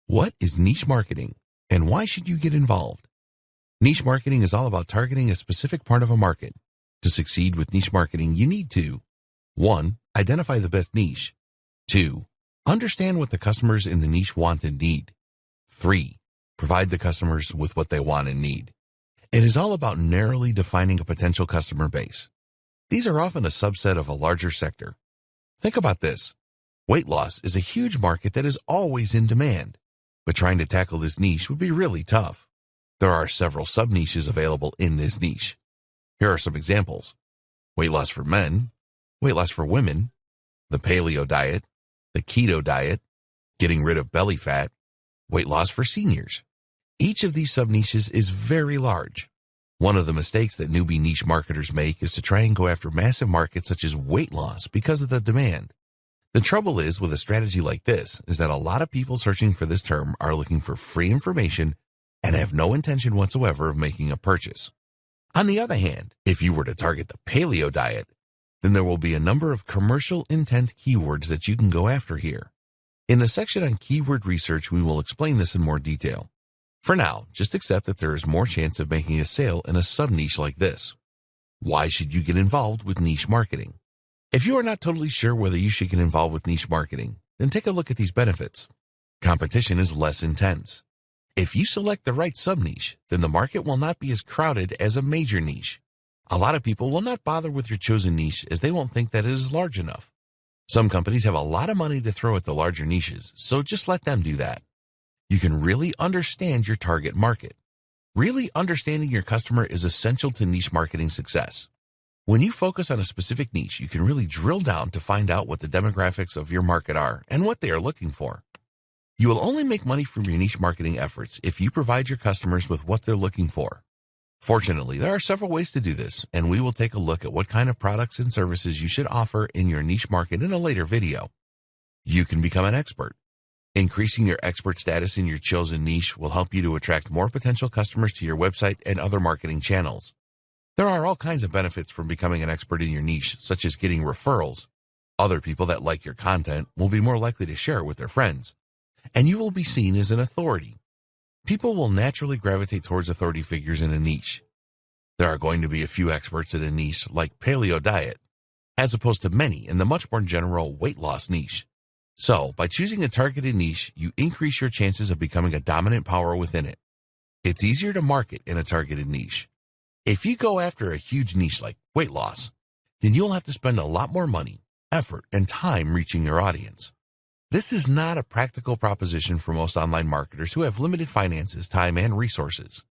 What is niche marketing and why should you get involved? Niche marketing is all about targeting a specific part of a market. To succeed with niche marketing, you need to 1. Identify the best niche. 2. Understand what the customers in the niche want and need. 3. Provide the customers with what they want and need. It is all about narrowly defining a potential customer base. These are often a subset of a larger sector. Think about this. Weight loss is a huge market that is always in demand, but trying to tackle this niche would be really tough. There are several sub-niches available in this niche. Here are some examples. Weight loss for men, weight loss for women, the paleo diet, the keto diet, getting rid of belly fat, weight loss for seniors. Each of these sub-niches is very large. One of the mistakes that newbie niche marketers make is to try and go after massive markets such as weight loss because of the demand. The trouble is with a strategy like this is that a lot of people searching for this term are looking for free information and have no intention whatsoever of making a purchase. On the other hand, if you were to target the paleo diet, then there will be a number of commercial intent keywords that you can go after here. In the section on keyword research, we will explain this in more detail. For now, just accept that there is more chance of making a sale in a sub-niche like this. Why should you get involved with niche marketing? If you are not totally sure whether you should get involved with niche marketing, then take a look at these benefits. Competition is less intense. If you select the right sub-niche, then the market will not be as crowded as a major niche. A lot of people will not bother with your chosen niche as they won't think that it is large enough. Some companies have a lot of money to throw at the larger niches, so just let them do that. You can really understand your target market. Really understanding your customer is essential to niche marketing success. When you focus on a specific niche, you can really drill down to find out what the demographics of your market are and what they are looking for. You will only make money from your niche marketing efforts if you provide your customers with what they're looking for. Fortunately, there are several ways to do this, and we will take a look at what kind of products and services you should offer in your niche market in a later video. You can become an expert. Increasing your expert status in your chosen niche will help you to attract more potential customers to your website and other marketing channels. There are all kinds of benefits from becoming an expert in your niche, such as getting referrals. Other people that like your content will be more likely to share it with their friends, and you will be seen as an authority. People will naturally gravitate towards authority figures in a niche. There are going to be a few experts in a niche like paleo diet, as opposed to many in the much more general weight loss niche. So, by choosing a targeted niche, you increase your chances of becoming a dominant power within it. It's easier to market in a targeted niche. If you go after a huge niche like weight loss, then you'll have to spend a lot more money, effort, and time reaching your audience. This is not a practical proposition for most online marketers who have limited finances, time, and resources.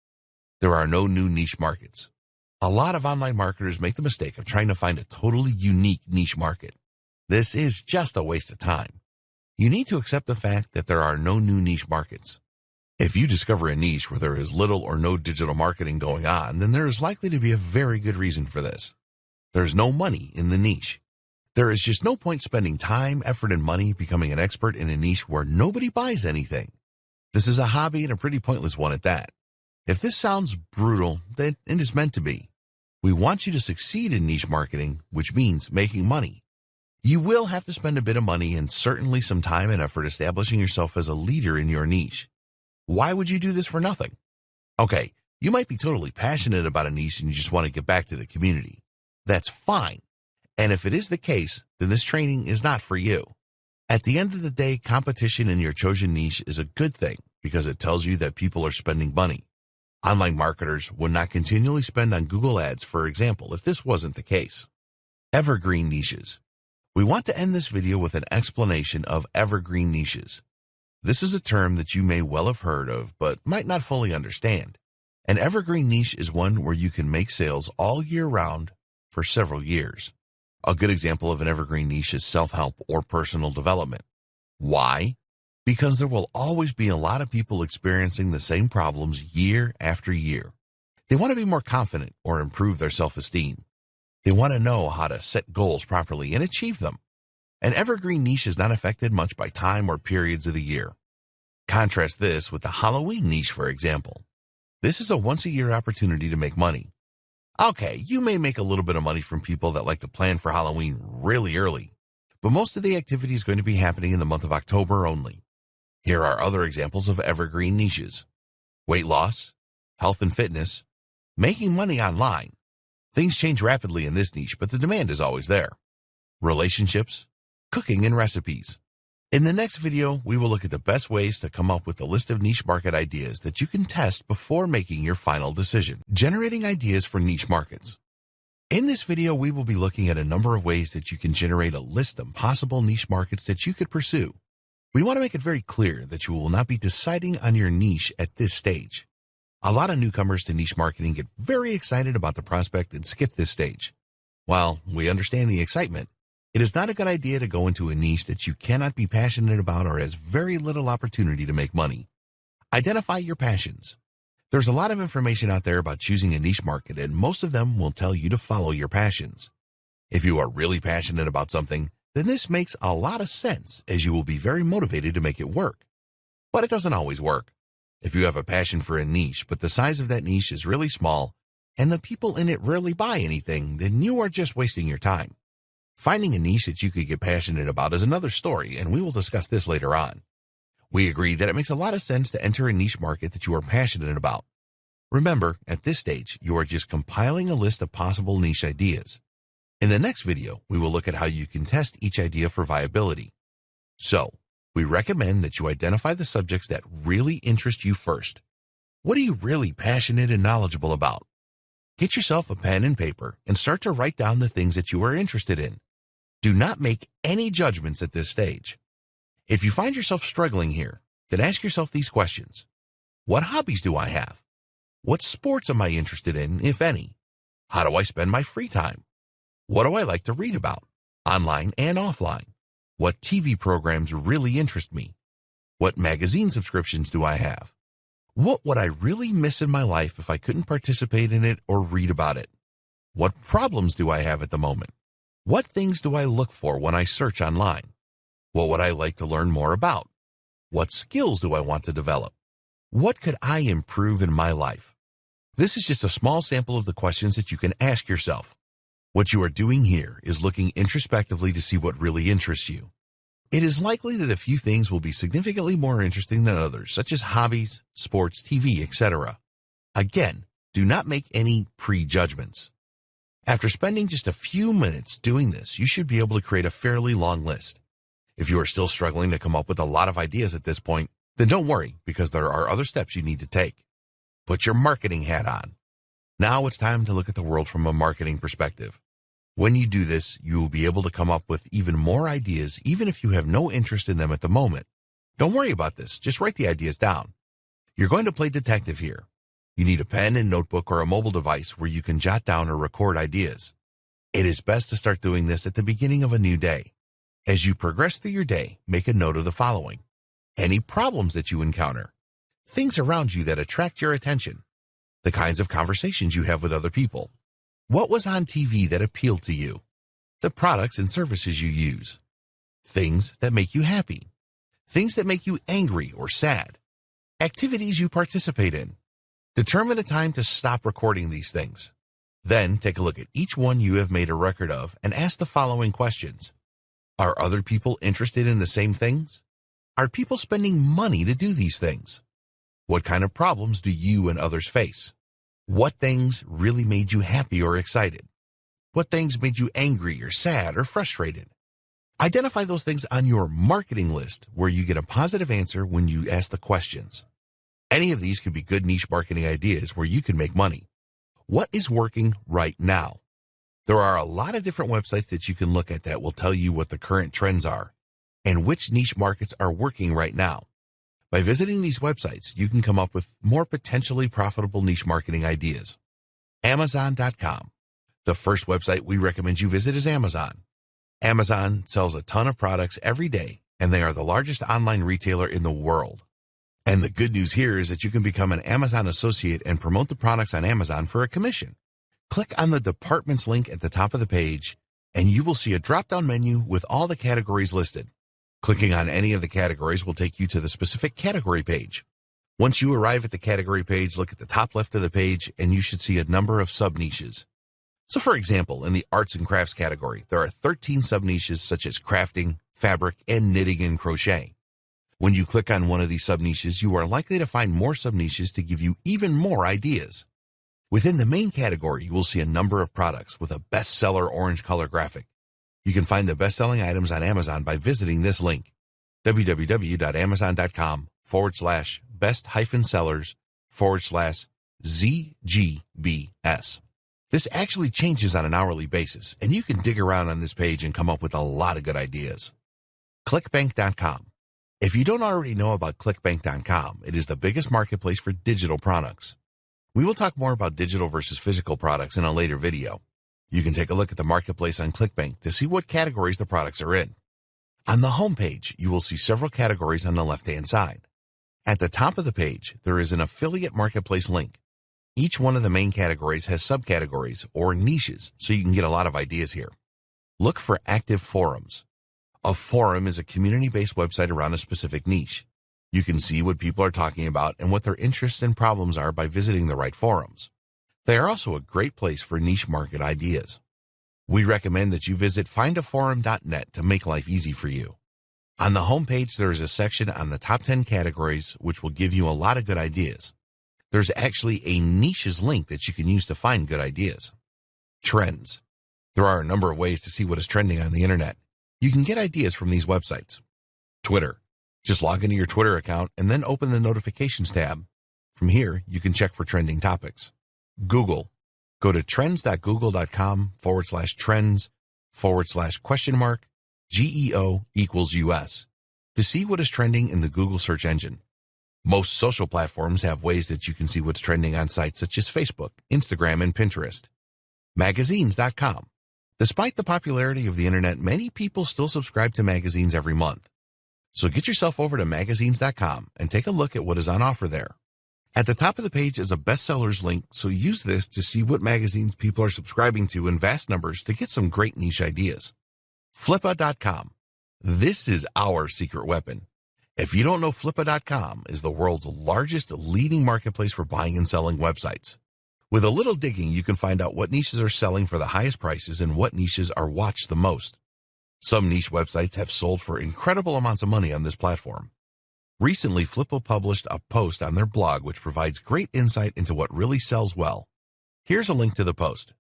There are no new niche markets. A lot of online marketers make the mistake of trying to find a totally unique niche market. This is just a waste of time. You need to accept the fact that there are no new niche markets. If you discover a niche where there is little or no digital marketing going on, then there is likely to be a very good reason for this. There is no money in the niche. There is just no point spending time, effort, and money becoming an expert in a niche where nobody buys anything. This is a hobby and a pretty pointless one at that. If this sounds brutal, then it is meant to be. We want you to succeed in niche marketing, which means making money. You will have to spend a bit of money and certainly some time and effort establishing yourself as a leader in your niche. Why would you do this for nothing? Okay, you might be totally passionate about a niche and you just want to get back to the community. That's fine. And if it is the case, then this training is not for you. At the end of the day, competition in your chosen niche is a good thing because it tells you that people are spending money. Online marketers would not continually spend on Google Ads, for example, if this wasn't the case. Evergreen niches. We want to end this video with an explanation of evergreen niches. This is a term that you may well have heard of, but might not fully understand. An evergreen niche is one where you can make sales all year round for several years. A good example of an evergreen niche is self-help or personal development. Why? Because there will always be a lot of people experiencing the same problems year after year. They want to be more confident or improve their self-esteem. They want to know how to set goals properly and achieve them. An evergreen niche is not affected much by time or periods of the year. Contrast this with the Halloween niche, for example. This is a once-a-year opportunity to make money. Okay, you may make a little bit of money from people that like to plan for Halloween really early, but most of the activity is going to be happening in the month of October only. Here are other examples of evergreen niches: weight loss, health and fitness, making money online. Things change rapidly in this niche, but the demand is always there. Relationships, cooking, and recipes. In the next video, we will look at the best ways to come up with a list of niche market ideas that you can test before making your final decision. Generating ideas for niche markets. In this video, we will be looking at a number of ways that you can generate a list of possible niche markets that you could pursue. We want to make it very clear that you will not be deciding on your niche at this stage. A lot of newcomers to niche marketing get very excited about the prospect and skip this stage. While we understand the excitement, it is not a good idea to go into a niche that you cannot be passionate about or has very little opportunity to make money. Identify your passions. There's a lot of information out there about choosing a niche market, and most of them will tell you to follow your passions. If you are really passionate about something, then this makes a lot of sense, as you will be very motivated to make it work. But it doesn't always work. If you have a passion for a niche, but the size of that niche is really small, and the people in it rarely buy anything, then you are just wasting your time. Finding a niche that you could get passionate about is another story, and we will discuss this later on. We agree that it makes a lot of sense to enter a niche market that you are passionate about. Remember, at this stage, you are just compiling a list of possible niche ideas. In the next video, we will look at how you can test each idea for viability. So, we recommend that you identify the subjects that really interest you first. What are you really passionate and knowledgeable about? Get yourself a pen and paper and start to write down the things that you are interested in. Do not make any judgments at this stage. If you find yourself struggling here, then ask yourself these questions. What hobbies do I have? What sports am I interested in, if any? How do I spend my free time? What do I like to read about, online and offline? What TV programs really interest me? What magazine subscriptions do I have? What would I really miss in my life if I couldn't participate in it or read about it? What problems do I have at the moment? What things do I look for when I search online? What would I like to learn more about? What skills do I want to develop? What could I improve in my life? This is just a small sample of the questions that you can ask yourself. What you are doing here is looking introspectively to see what really interests you. It is likely that a few things will be significantly more interesting than others, such as hobbies, sports, TV, etc. Again, do not make any prejudgments. After spending just a few minutes doing this, you should be able to create a fairly long list. If you are still struggling to come up with a lot of ideas at this point, then don't worry, because there are other steps you need to take. Put your marketing hat on. Now it's time to look at the world from a marketing perspective. When you do this, you will be able to come up with even more ideas, even if you have no interest in them at the moment. Don't worry about this, just write the ideas down. You're going to play detective here. You need a pen and notebook or a mobile device where you can jot down or record ideas. It is best to start doing this at the beginning of a new day. As you progress through your day, make a note of the following: any problems that you encounter, things around you that attract your attention, the kinds of conversations you have with other people, what was on TV that appealed to you, the products and services you use, things that make you happy, things that make you angry or sad, activities you participate in. Determine a time to stop recording these things. Then take a look at each one you have made a record of and ask the following questions. Are other people interested in the same things? Are people spending money to do these things? What kind of problems do you and others face? What things really made you happy or excited? What things made you angry or sad or frustrated? Identify those things on your marketing list where you get a positive answer when you ask the questions. Any of these could be good niche marketing ideas where you can make money. What is working right now? There are a lot of different websites that you can look at that will tell you what the current trends are and which niche markets are working right now. By visiting these websites, you can come up with more potentially profitable niche marketing ideas. Amazon.com. The first website we recommend you visit is Amazon. Amazon sells a ton of products every day, and they are the largest online retailer in the world. And the good news here is that you can become an Amazon associate and promote the products on Amazon for a commission. Click on the departments link at the top of the page, and you will see a drop-down menu with all the categories listed. Clicking on any of the categories will take you to the specific category page. Once you arrive at the category page, look at the top left of the page, and you should see a number of sub-niches. So for example, in the arts and crafts category, there are 13 sub-niches such as crafting, fabric, and knitting and crochet. When you click on one of these sub-niches, you are likely to find more sub-niches to give you even more ideas. Within the main category, you will see a number of products with a bestseller orange color graphic. You can find the best-selling items on Amazon by visiting this link, www.amazon.com/best-sellers/ZGBS. This actually changes on an hourly basis, and you can dig around on this page and come up with a lot of good ideas. ClickBank.com. If you don't already know about ClickBank.com, it is the biggest marketplace for digital products. We will talk more about digital versus physical products in a later video. You can take a look at the marketplace on ClickBank to see what categories the products are in. On the home page, you will see several categories on the left-hand side. At the top of the page, there is an affiliate marketplace link. Each one of the main categories has subcategories or niches, so you can get a lot of ideas here. Look for active forums. A forum is a community-based website around a specific niche. You can see what people are talking about and what their interests and problems are by visiting the right forums. They are also a great place for niche market ideas. We recommend that you visit findaforum.net to make life easy for you. On the homepage, there is a section on the top 10 categories, which will give you a lot of good ideas. There's actually a niches link that you can use to find good ideas. Trends. There are a number of ways to see what is trending on the internet. You can get ideas from these websites. Twitter. Just log into your Twitter account and then open the notifications tab. From here, you can check for trending topics. Google. Go to trends.google.com/trends/?GEO=US to see what is trending in the Google search engine. Most social platforms have ways that you can see what's trending on sites such as Facebook, Instagram, and Pinterest. Magazines.com. Despite the popularity of the internet, many people still subscribe to magazines every month. So get yourself over to magazines.com and take a look at what is on offer there. At the top of the page is a bestsellers link, so use this to see what magazines people are subscribing to in vast numbers to get some great niche ideas. Flippa.com. This is our secret weapon. If you don't know, Flippa.com is the world's largest leading marketplace for buying and selling websites. With a little digging, you can find out what niches are selling for the highest prices and what niches are watched the most. Some niche websites have sold for incredible amounts of money on this platform. Recently, Flippa published a post on their blog which provides great insight into what really sells well. Here's a link to the post.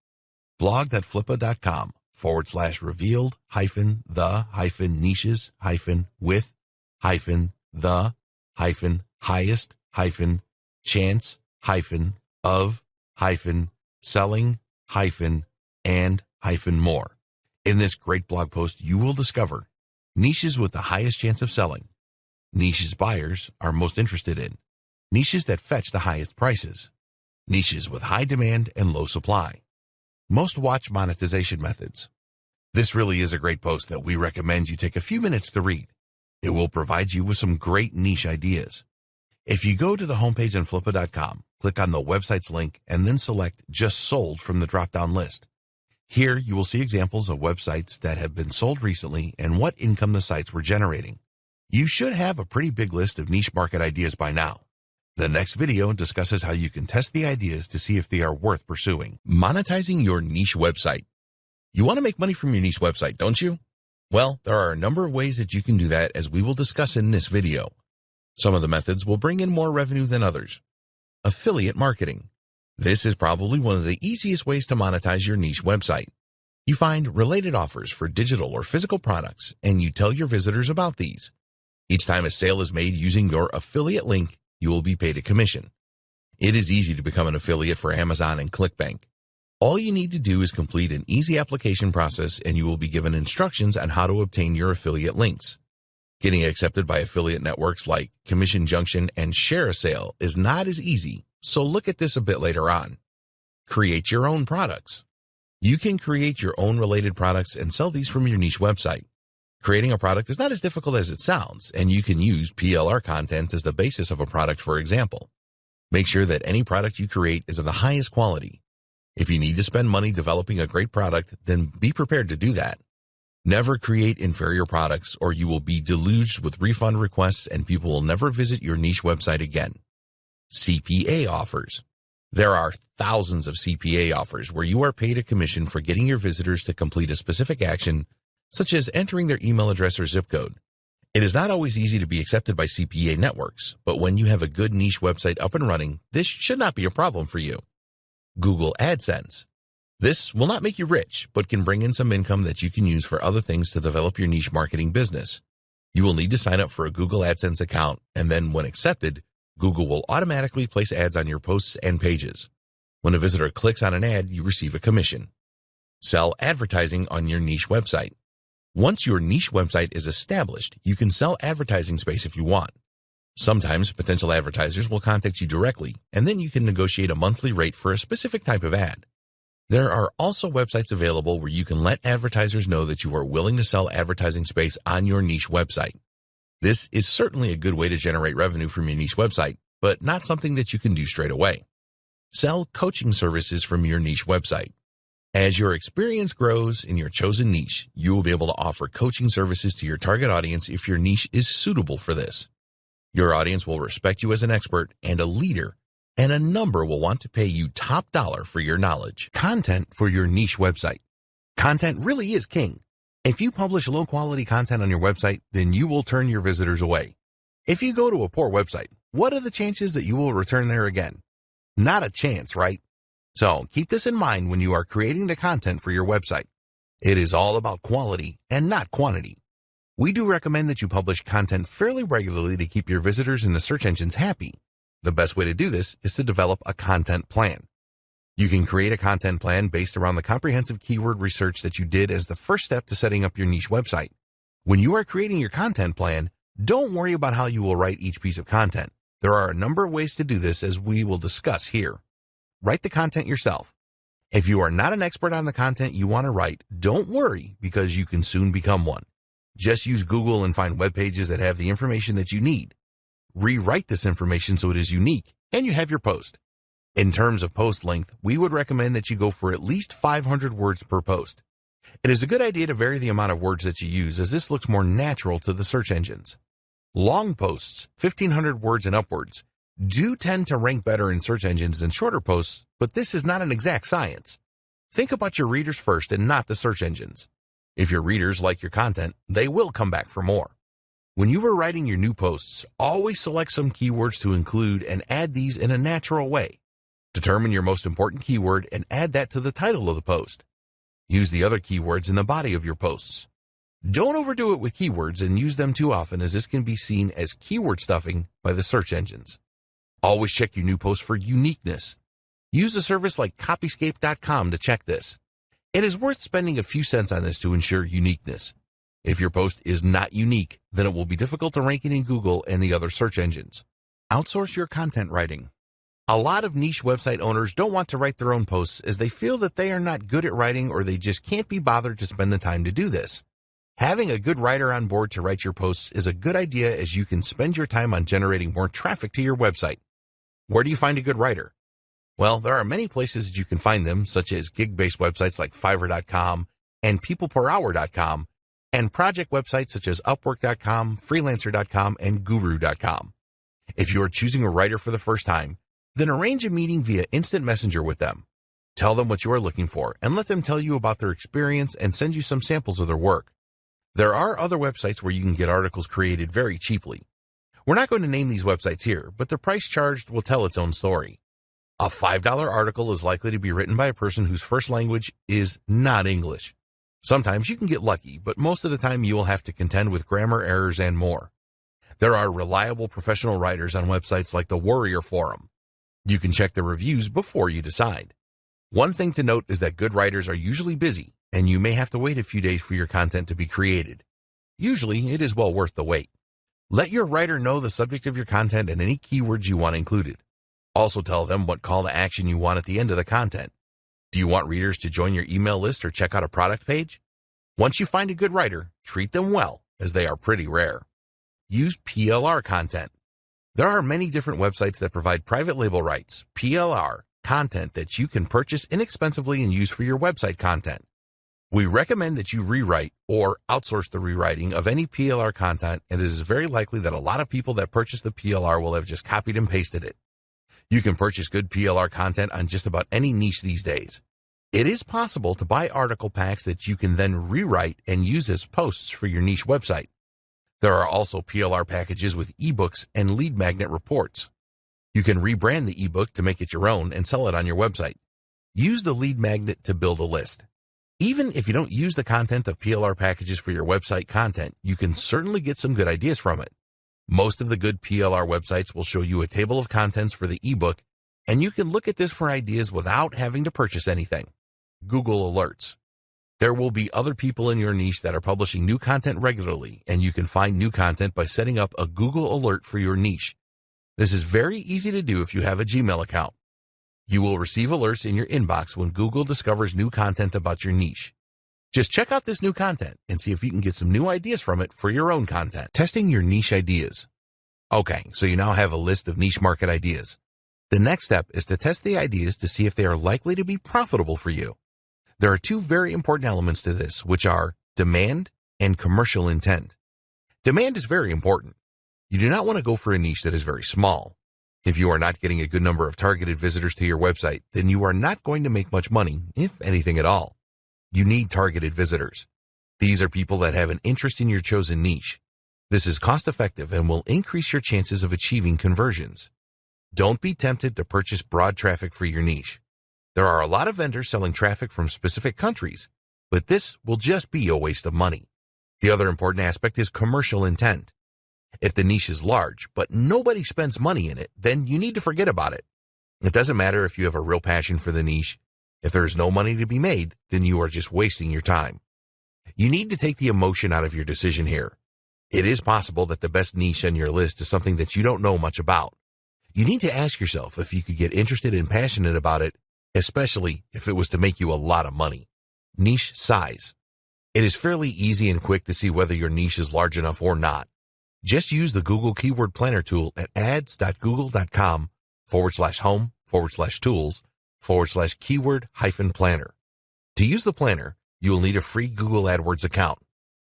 blog.flippa.com/revealed-the-highest-the-highest-chance-of-selling-and-more. In this great blog post, you will discover niches with the highest chance of selling, niches buyers are most interested in, niches that fetch the highest prices, niches with high demand and low supply, most watched monetization methods. This really is a great post that we recommend you take a few minutes to read. It will provide you with some great niche ideas. If you go to the homepage on Flippa.com, click on the website's link, and then select Just Sold from the drop-down list. Here, you will see examples of websites that have been sold recently and what income the sites were generating. You should have a pretty big list of niche market ideas by now. The next video discusses how you can test the ideas to see if they are worth pursuing. Monetizing your niche website. You want to make money from your niche website, don't you? Well, there are a number of ways that you can do that, as we will discuss in this video. Some of the methods will bring in more revenue than others. Affiliate marketing. This is probably one of the easiest ways to monetize your niche website. You find related offers for digital or physical products, and you tell your visitors about these. Each time a sale is made using your affiliate link, you will be paid a commission. It is easy to become an affiliate for Amazon and ClickBank. All you need to do is complete an easy application process, and you will be given instructions on how to obtain your affiliate links. Getting accepted by affiliate networks like Commission Junction and ShareASale is not as easy, so look at this a bit later on. Create your own products. You can create your own related products and sell these from your niche website. Creating a product is not as difficult as it sounds, and you can use PLR content as the basis of a product, for example. Make sure that any product you create is of the highest quality. If you need to spend money developing a great product, then be prepared to do that. Never create inferior products, or you will be deluged with refund requests and people will never visit your niche website again. CPA offers. There are thousands of CPA offers where you are paid a commission for getting your visitors to complete a specific action, such as entering their email address or zip code. It is not always easy to be accepted by CPA networks, but when you have a good niche website up and running, this should not be a problem for you. Google AdSense. This will not make you rich, but can bring in some income that you can use for other things to develop your niche marketing business. You will need to sign up for a Google AdSense account, and then when accepted, Google will automatically place ads on your posts and pages. When a visitor clicks on an ad, you receive a commission. Sell advertising on your niche website. Once your niche website is established, you can sell advertising space if you want. Sometimes potential advertisers will contact you directly, and then you can negotiate a monthly rate for a specific type of ad. There are also websites available where you can let advertisers know that you are willing to sell advertising space on your niche website. This is certainly a good way to generate revenue from your niche website, but not something that you can do straight away. Sell coaching services from your niche website. As your experience grows in your chosen niche, you will be able to offer coaching services to your target audience if your niche is suitable for this. Your audience will respect you as an expert and a leader, and a number will want to pay you top dollar for your knowledge. Content for your niche website. Content really is king. If you publish low-quality content on your website, then you will turn your visitors away. If you go to a poor website, what are the chances that you will return there again? Not a chance, right? So keep this in mind when you are creating the content for your website. It is all about quality and not quantity. We do recommend that you publish content fairly regularly to keep your visitors in the search engines happy. The best way to do this is to develop a content plan. You can create a content plan based around the comprehensive keyword research that you did as the first step to setting up your niche website. When you are creating your content plan, don't worry about how you will write each piece of content. There are a number of ways to do this, as we will discuss here. Write the content yourself. If you are not an expert on the content you want to write, don't worry, because you can soon become one. Just use Google and find web pages that have the information that you need. Rewrite this information so it is unique, and you have your post. In terms of post length, we would recommend that you go for at least 500 words per post. It is a good idea to vary the amount of words that you use, as this looks more natural to the search engines. Long posts, 1,500 words and upwards, do tend to rank better in search engines than shorter posts, but this is not an exact science. Think about your readers first and not the search engines. If your readers like your content, they will come back for more. When you are writing your new posts, always select some keywords to include and add these in a natural way. Determine your most important keyword and add that to the title of the post. Use the other keywords in the body of your posts. Don't overdo it with keywords and use them too often, as this can be seen as keyword stuffing by the search engines. Always check your new post for uniqueness. Use a service like Copyscape.com to check this. It is worth spending a few cents on this to ensure uniqueness. If your post is not unique, then it will be difficult to rank it in Google and the other search engines. Outsource your content writing. A lot of niche website owners don't want to write their own posts, as they feel that they are not good at writing, or they just can't be bothered to spend the time to do this. Having a good writer on board to write your posts is a good idea, as you can spend your time on generating more traffic to your website. Where do you find a good writer? Well, there are many places that you can find them, such as gig-based websites like Fiverr.com and PeoplePerHour.com, and project websites such as Upwork.com, Freelancer.com, and Guru.com. If you are choosing a writer for the first time, then arrange a meeting via instant messenger with them. Tell them what you are looking for and let them tell you about their experience and send you some samples of their work. There are other websites where you can get articles created very cheaply. We're not going to name these websites here, but the price charged will tell its own story. A $5 article is likely to be written by a person whose first language is not English. Sometimes you can get lucky, but most of the time you will have to contend with grammar errors and more. There are reliable professional writers on websites like the Warrior Forum. You can check the reviews before you decide. One thing to note is that good writers are usually busy, and you may have to wait a few days for your content to be created. Usually, it is well worth the wait. Let your writer know the subject of your content and any keywords you want included. Also tell them what call to action you want at the end of the content. Do you want readers to join your email list or check out a product page? Once you find a good writer, treat them well, as they are pretty rare. Use PLR content. There are many different websites that provide private label rights, PLR, content that you can purchase inexpensively and use for your website content. We recommend that you rewrite or outsource the rewriting of any PLR content, and it is very likely that a lot of people that purchase the PLR will have just copied and pasted it. You can purchase good PLR content on just about any niche these days. It is possible to buy article packs that you can then rewrite and use as posts for your niche website. There are also PLR packages with ebooks and lead magnet reports. You can rebrand the ebook to make it your own and sell it on your website. Use the lead magnet to build a list. Even if you don't use the content of PLR packages for your website content, you can certainly get some good ideas from it. Most of the good PLR websites will show you a table of contents for the ebook, and you can look at this for ideas without having to purchase anything. Google Alerts. There will be other people in your niche that are publishing new content regularly, and you can find new content by setting up a Google Alert for your niche. This is very easy to do if you have a Gmail account. You will receive alerts in your inbox when Google discovers new content about your niche. Just check out this new content and see if you can get some new ideas from it for your own content. Testing your niche ideas. Okay, so you now have a list of niche market ideas. The next step is to test the ideas to see if they are likely to be profitable for you. There are two very important elements to this, which are demand and commercial intent. Demand is very important. You do not want to go for a niche that is very small. If you are not getting a good number of targeted visitors to your website, then you are not going to make much money, if anything at all. You need targeted visitors. These are people that have an interest in your chosen niche. This is cost-effective and will increase your chances of achieving conversions. Don't be tempted to purchase broad traffic for your niche. There are a lot of vendors selling traffic from specific countries, but this will just be a waste of money. The other important aspect is commercial intent. If the niche is large, but nobody spends money in it, then you need to forget about it. It doesn't matter if you have a real passion for the niche. If there is no money to be made, then you are just wasting your time. You need to take the emotion out of your decision here. It is possible that the best niche on your list is something that you don't know much about. You need to ask yourself if you could get interested and passionate about it, especially if it was to make you a lot of money. Niche size. It is fairly easy and quick to see whether your niche is large enough or not. Just use the Google Keyword Planner tool at ads.google.com/home/tools/keyword-planner. To use the planner, you will need a free Google AdWords account.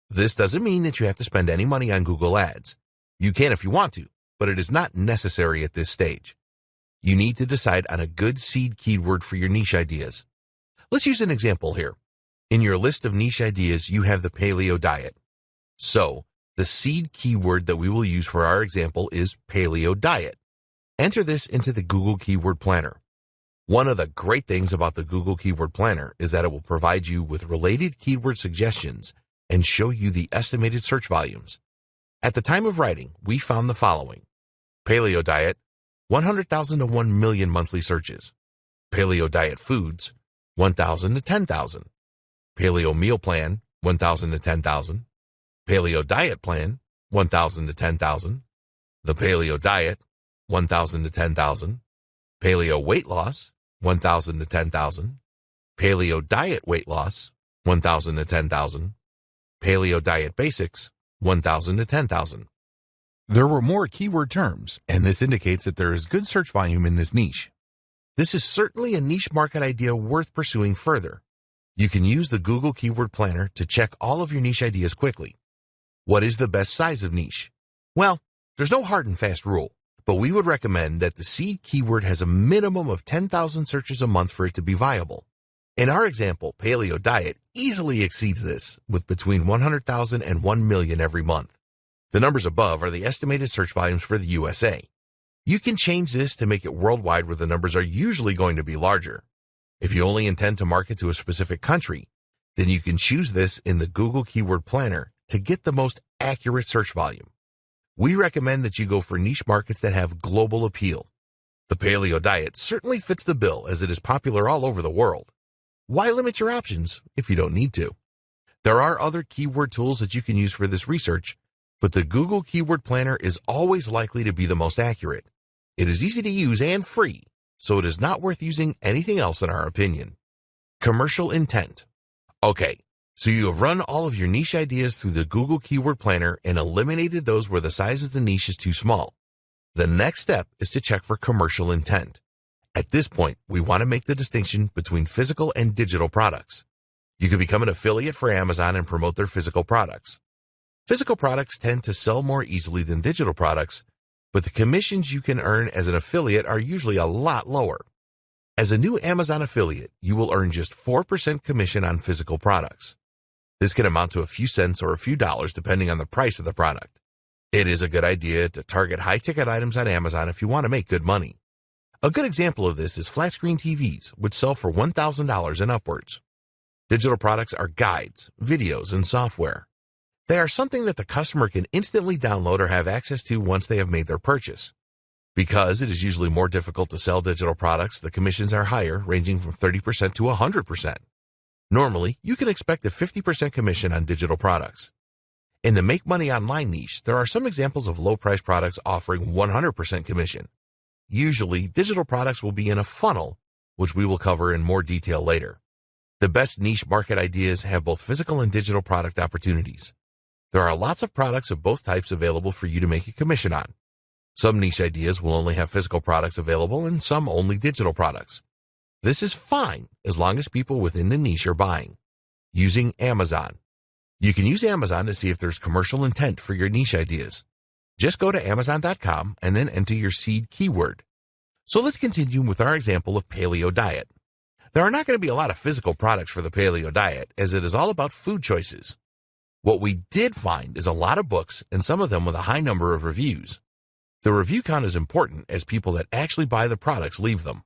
This doesn't mean that you have to spend any money on Google Ads. You can if you want to, but it is not necessary at this stage. You need to decide on a good seed keyword for your niche ideas. Let's use an example here. In your list of niche ideas, you have the paleo diet. So, the seed keyword that we will use for our example is paleo diet. Enter this into the Google Keyword Planner. One of the great things about the Google Keyword Planner is that it will provide you with related keyword suggestions and show you the estimated search volumes. At the time of writing, we found the following. Paleo diet, 100,000 to 1 million monthly searches. Paleo diet foods, 1,000 to 10,000. Paleo meal plan, 1,000 to 10,000. Paleo diet plan, 1,000 to 10,000. The paleo diet, 1,000 to 10,000. Paleo weight loss, 1,000 to 10,000. Paleo diet weight loss, 1,000 to 10,000. Paleo diet basics, 1,000 to 10,000. There were more keyword terms, and this indicates that there is good search volume in this niche. This is certainly a niche market idea worth pursuing further. You can use the Google Keyword Planner to check all of your niche ideas quickly. What is the best size of niche? Well, there's no hard and fast rule, but we would recommend that the seed keyword has a minimum of 10,000 searches a month for it to be viable. In our example, paleo diet easily exceeds this, with between 100,000 and 1 million every month. The numbers above are the estimated search volumes for the USA. You can change this to make it worldwide, where the numbers are usually going to be larger. If you only intend to market to a specific country, then you can choose this in the Google Keyword Planner to get the most accurate search volume. We recommend that you go for niche markets that have global appeal. The paleo diet certainly fits the bill, as it is popular all over the world. Why limit your options if you don't need to? There are other keyword tools that you can use for this research, but the Google Keyword Planner is always likely to be the most accurate. It is easy to use and free, so it is not worth using anything else in our opinion. Commercial intent. Okay, so you have run all of your niche ideas through the Google Keyword Planner and eliminated those where the size of the niche is too small. The next step is to check for commercial intent. At this point, we want to make the distinction between physical and digital products. You can become an affiliate for Amazon and promote their physical products. Physical products tend to sell more easily than digital products, but the commissions you can earn as an affiliate are usually a lot lower. As a new Amazon affiliate, you will earn just 4% commission on physical products. This can amount to a few cents or a few dollars depending on the price of the product. It is a good idea to target high-ticket items on Amazon if you want to make good money. A good example of this is flat-screen TVs, which sell for $1,000 and upwards. Digital products are guides, videos, and software. They are something that the customer can instantly download or have access to once they have made their purchase. Because it is usually more difficult to sell digital products, the commissions are higher, ranging from 30% to 100%. Normally, you can expect a 50% commission on digital products. In the Make Money Online niche, there are some examples of low-price products offering 100% commission. Usually, digital products will be in a funnel, which we will cover in more detail later. The best niche market ideas have both physical and digital product opportunities. There are lots of products of both types available for you to make a commission on. Some niche ideas will only have physical products available and some only digital products. This is fine as long as people within the niche are buying. Using Amazon. You can use Amazon to see if there's commercial intent for your niche ideas. Just go to Amazon.com and then enter your seed keyword. So let's continue with our example of paleo diet. There are not going to be a lot of physical products for the paleo diet, as it is all about food choices. What we did find is a lot of books, and some of them with a high number of reviews. The review count is important as people that actually buy the products leave them.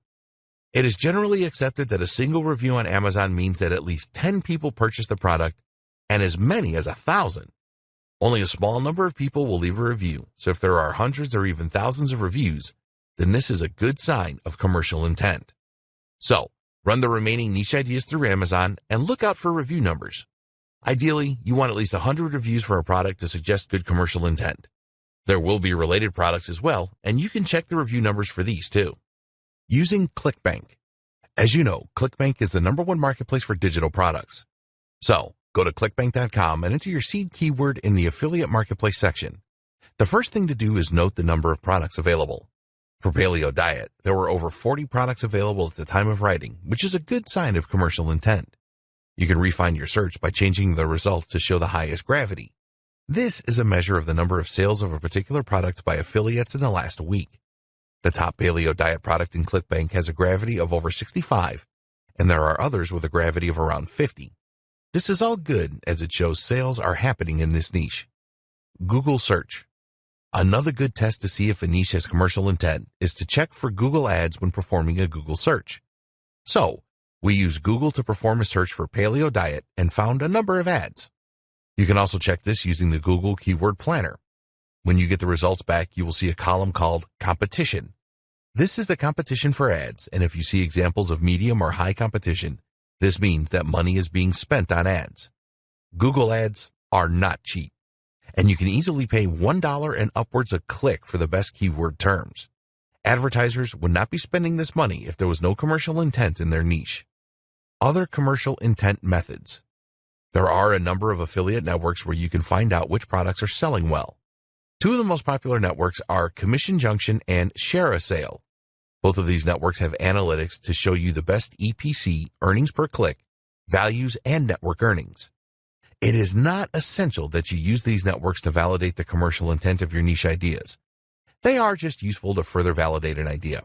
It is generally accepted that a single review on Amazon means that at least 10 people purchase the product, and as many as 1,000. Only a small number of people will leave a review, so if there are hundreds or even thousands of reviews, then this is a good sign of commercial intent. So, run the remaining niche ideas through Amazon and look out for review numbers. Ideally, you want at least 100 reviews for a product to suggest good commercial intent. There will be related products as well, and you can check the review numbers for these too. Using ClickBank. As you know, ClickBank is the #1 marketplace for digital products. So, go to clickbank.com and enter your seed keyword in the affiliate marketplace section. The first thing to do is note the number of products available. For paleo diet, there were over 40 products available at the time of writing, which is a good sign of commercial intent. You can refine your search by changing the results to show the highest gravity. This is a measure of the number of sales of a particular product by affiliates in the last week. The top paleo diet product in ClickBank has a gravity of over 65, and there are others with a gravity of around 50. This is all good as it shows sales are happening in this niche. Google search. Another good test to see if a niche has commercial intent is to check for Google ads when performing a Google search. So, we used Google to perform a search for paleo diet and found a number of ads. You can also check this using the Google Keyword Planner. When you get the results back, you will see a column called Competition. This is the competition for ads, and if you see examples of medium or high competition, this means that money is being spent on ads. Google ads are not cheap, and you can easily pay $1 and upwards a click for the best keyword terms. Advertisers would not be spending this money if there was no commercial intent in their niche. Other commercial intent methods. There are a number of affiliate networks where you can find out which products are selling well. Two of the most popular networks are Commission Junction and Share a Sale. Both of these networks have analytics to show you the best EPC, earnings per click, values, and network earnings. It is not essential that you use these networks to validate the commercial intent of your niche ideas. They are just useful to further validate an idea.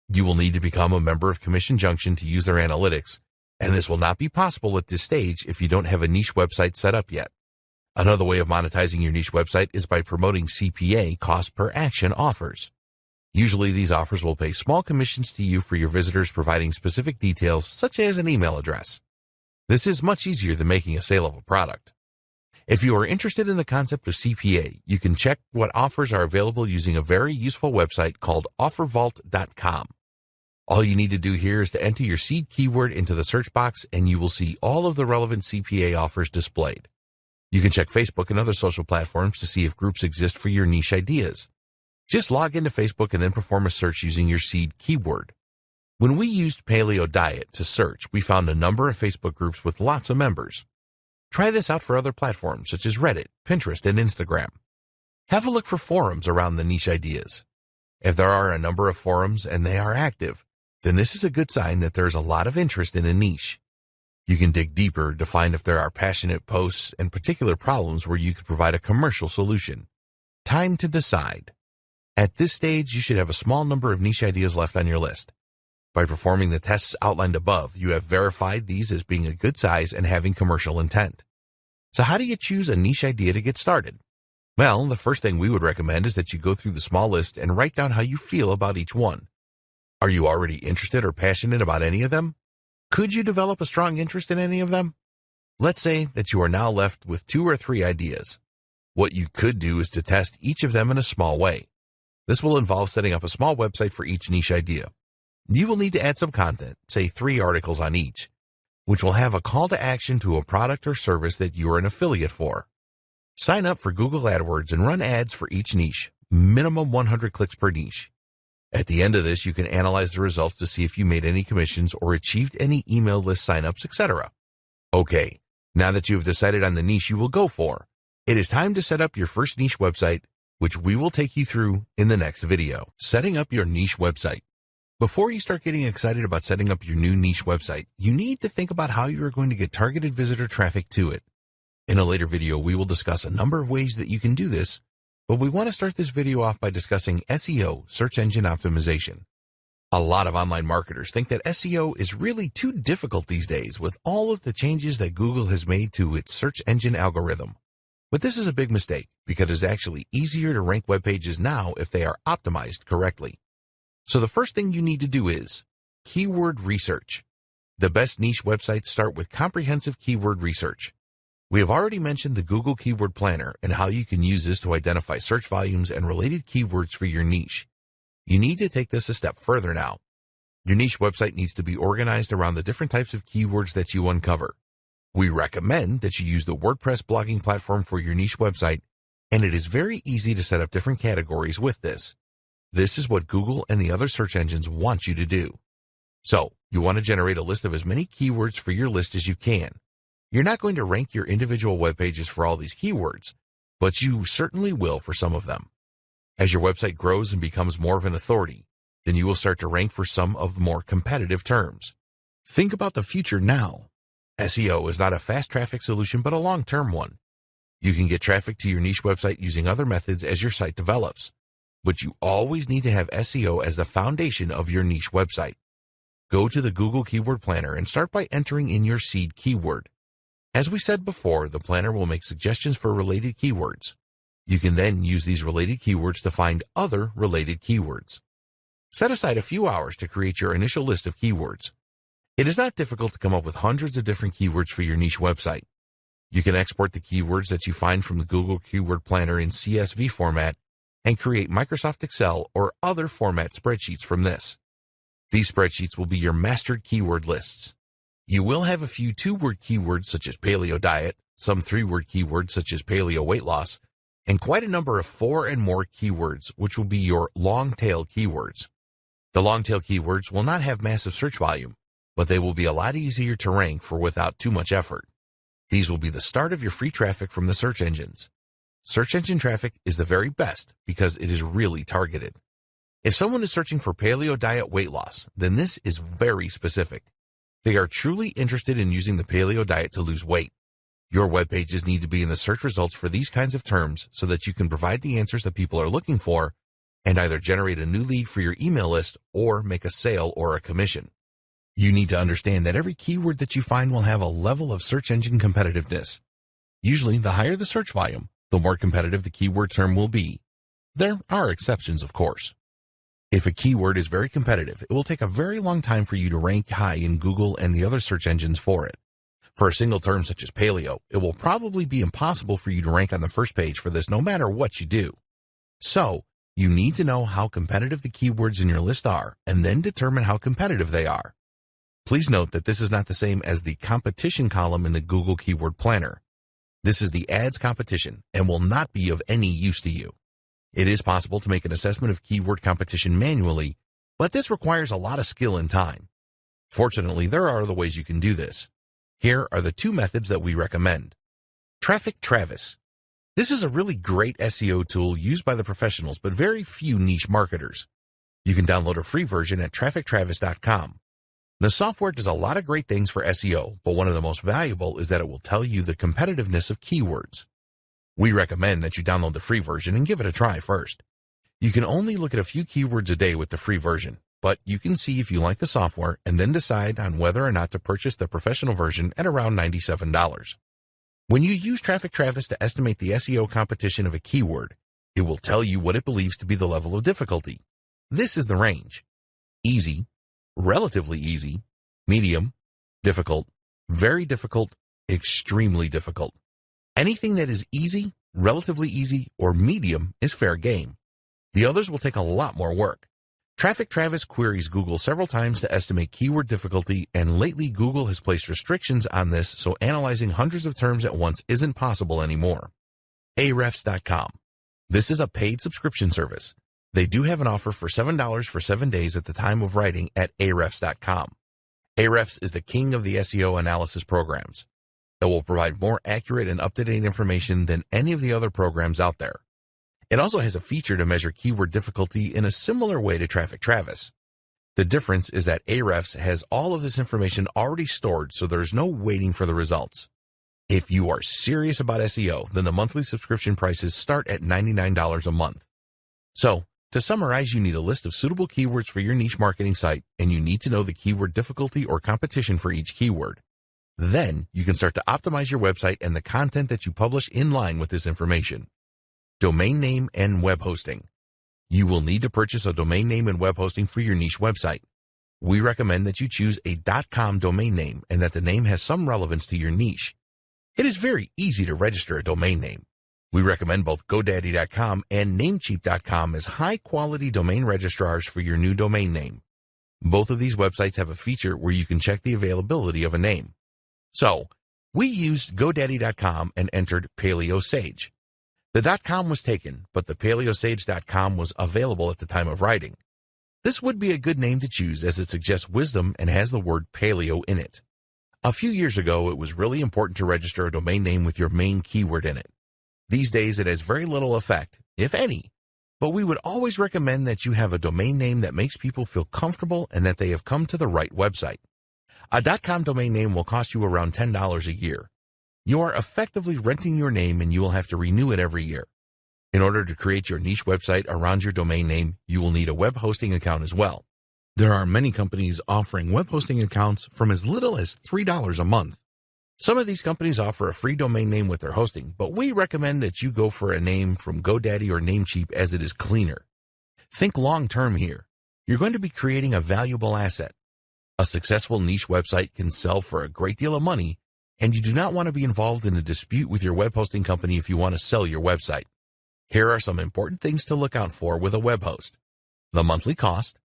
You will need to become a member of Commission Junction to use their analytics, and this will not be possible at this stage if you don't have a niche website set up yet. Another way of monetizing your niche website is by promoting CPA, cost per action offers. Usually these offers will pay small commissions to you for your visitors providing specific details such as an email address. This is much easier than making a sale of a product. If you are interested in the concept of CPA, you can check what offers are available using a very useful website called offervault.com. All you need to do here is to enter your seed keyword into the search box and you will see all of the relevant CPA offers displayed. You can check Facebook and other social platforms to see if groups exist for your niche ideas. Just log into Facebook and then perform a search using your seed keyword. When we used paleo diet to search, we found a number of Facebook groups with lots of members. Try this out for other platforms such as Reddit, Pinterest, and Instagram. Have a look for forums around the niche ideas. If there are a number of forums and they are active, then this is a good sign that there is a lot of interest in a niche. You can dig deeper to find if there are passionate posts and particular problems where you could provide a commercial solution. Time to decide. At this stage, you should have a small number of niche ideas left on your list. By performing the tests outlined above, you have verified these as being a good size and having commercial intent. So how do you choose a niche idea to get started? Well, the first thing we would recommend is that you go through the small list and write down how you feel about each one. Are you already interested or passionate about any of them? Could you develop a strong interest in any of them? Let's say that you are now left with 2 or 3 ideas. What you could do is to test each of them in a small way. This will involve setting up a small website for each niche idea. You will need to add some content, say 3 articles on each, which will have a call to action to a product or service that you are an affiliate for. Sign up for Google AdWords and run ads for each niche, minimum 100 clicks per niche. At the end of this, you can analyze the results to see if you made any commissions or achieved any email list signups, etc. Okay, now that you have decided on the niche you will go for, it is time to set up your first niche website, which we will take you through in the next video. Setting up your niche website. Before you start getting excited about setting up your new niche website, you need to think about how you are going to get targeted visitor traffic to it. In a later video, we will discuss a number of ways that you can do this, but we want to start this video off by discussing SEO, search engine optimization. A lot of online marketers think that SEO is really too difficult these days with all of the changes that Google has made to its search engine algorithm. But this is a big mistake because it is actually easier to rank web pages now if they are optimized correctly. So the first thing you need to do is keyword research. The best niche websites start with comprehensive keyword research. We have already mentioned the Google Keyword Planner and how you can use this to identify search volumes and related keywords for your niche. You need to take this a step further now. Your niche website needs to be organized around the different types of keywords that you uncover. We recommend that you use the WordPress blogging platform for your niche website, and it is very easy to set up different categories with this. This is what Google and the other search engines want you to do. So, you want to generate a list of as many keywords for your list as you can. You're not going to rank your individual web pages for all these keywords, but you certainly will for some of them. As your website grows and becomes more of an authority, then you will start to rank for some of the more competitive terms. Think about the future now. SEO is not a fast traffic solution, but a long-term one. You can get traffic to your niche website using other methods as your site develops, but you always need to have SEO as the foundation of your niche website. Go to the Google Keyword Planner and start by entering in your seed keyword. As we said before, the planner will make suggestions for related keywords. You can then use these related keywords to find other related keywords. Set aside a few hours to create your initial list of keywords. It is not difficult to come up with hundreds of different keywords for your niche website. You can export the keywords that you find from the Google Keyword Planner in CSV format and create Microsoft Excel or other format spreadsheets from this. These spreadsheets will be your mastered keyword lists. You will have a few 2-word keywords such as paleo diet, some 3-word keywords such as paleo weight loss, and quite a number of 4 and more keywords, which will be your long-tail keywords. The long-tail keywords will not have massive search volume, but they will be a lot easier to rank for without too much effort. These will be the start of your free traffic from the search engines. Search engine traffic is the very best because it is really targeted. If someone is searching for paleo diet weight loss, then this is very specific. They are truly interested in using the paleo diet to lose weight. Your web pages need to be in the search results for these kinds of terms so that you can provide the answers that people are looking for and either generate a new lead for your email list or make a sale or a commission. You need to understand that every keyword that you find will have a level of search engine competitiveness. Usually, the higher the search volume, the more competitive the keyword term will be. There are exceptions, of course. If a keyword is very competitive, it will take a very long time for you to rank high in Google and the other search engines for it. For a single term such as paleo, it will probably be impossible for you to rank on the first page for this no matter what you do. So, you need to know how competitive the keywords in your list are and then determine how competitive they are. Please note that this is not the same as the competition column in the Google Keyword Planner. This is the ads competition and will not be of any use to you. It is possible to make an assessment of keyword competition manually, but this requires a lot of skill and time. Fortunately, there are other ways you can do this. Here are the 2 methods that we recommend. Traffic Travis. This is a really great SEO tool used by the professionals, but very few niche marketers. You can download a free version at traffictravis.com. The software does a lot of great things for SEO, but one of the most valuable is that it will tell you the competitiveness of keywords. We recommend that you download the free version and give it a try first. You can only look at a few keywords a day with the free version, but you can see if you like the software and then decide on whether or not to purchase the professional version at around $97. When you use Traffic Travis to estimate the SEO competition of a keyword, it will tell you what it believes to be the level of difficulty. This is the range: easy, relatively easy, medium, difficult, very difficult, extremely difficult. Anything that is easy, relatively easy, or medium is fair game. The others will take a lot more work. Traffic Travis queries Google several times to estimate keyword difficulty, and lately Google has placed restrictions on this, so analyzing hundreds of terms at once isn't possible anymore. Ahrefs.com. This is a paid subscription service. They do have an offer for $7 for 7 days at the time of writing at Ahrefs.com. Ahrefs is the king of the SEO analysis programs. It will provide more accurate and up-to-date information than any of the other programs out there. It also has a feature to measure keyword difficulty in a similar way to Traffic Travis. The difference is that Ahrefs has all of this information already stored, so there's no waiting for the results. If you are serious about SEO, then the monthly subscription prices start at $99 a month. So, to summarize, you need a list of suitable keywords for your niche marketing site, and you need to know the keyword difficulty or competition for each keyword. Then, you can start to optimize your website and the content that you publish in line with this information. Domain name and web hosting. You will need to purchase a domain name and web hosting for your niche website. We recommend that you choose a .com domain name and that the name has some relevance to your niche. It is very easy to register a domain name. We recommend both GoDaddy.com and Namecheap.com as high-quality domain registrars for your new domain name. Both of these websites have a feature where you can check the availability of a name. So, we used GoDaddy.com and entered PaleoSage. The .com was taken, but the PaleoSage.com was available at the time of writing. This would be a good name to choose as it suggests wisdom and has the word paleo in it. A few years ago, it was really important to register a domain name with your main keyword in it. These days, it has very little effect, if any, but we would always recommend that you have a domain name that makes people feel comfortable and that they have come to the right website. A .com domain name will cost you around $10 a year. You are effectively renting your name and you will have to renew it every year. In order to create your niche website around your domain name, you will need a web hosting account as well. There are many companies offering web hosting accounts from as little as $3 a month. Some of these companies offer a free domain name with their hosting, but we recommend that you go for a name from GoDaddy or Namecheap as it is cleaner. Think long-term here. You're going to be creating a valuable asset. A successful niche website can sell for a great deal of money, and you do not want to be involved in a dispute with your web hosting company if you want to sell your website. Here are some important things to look out for with a web host: the monthly cost,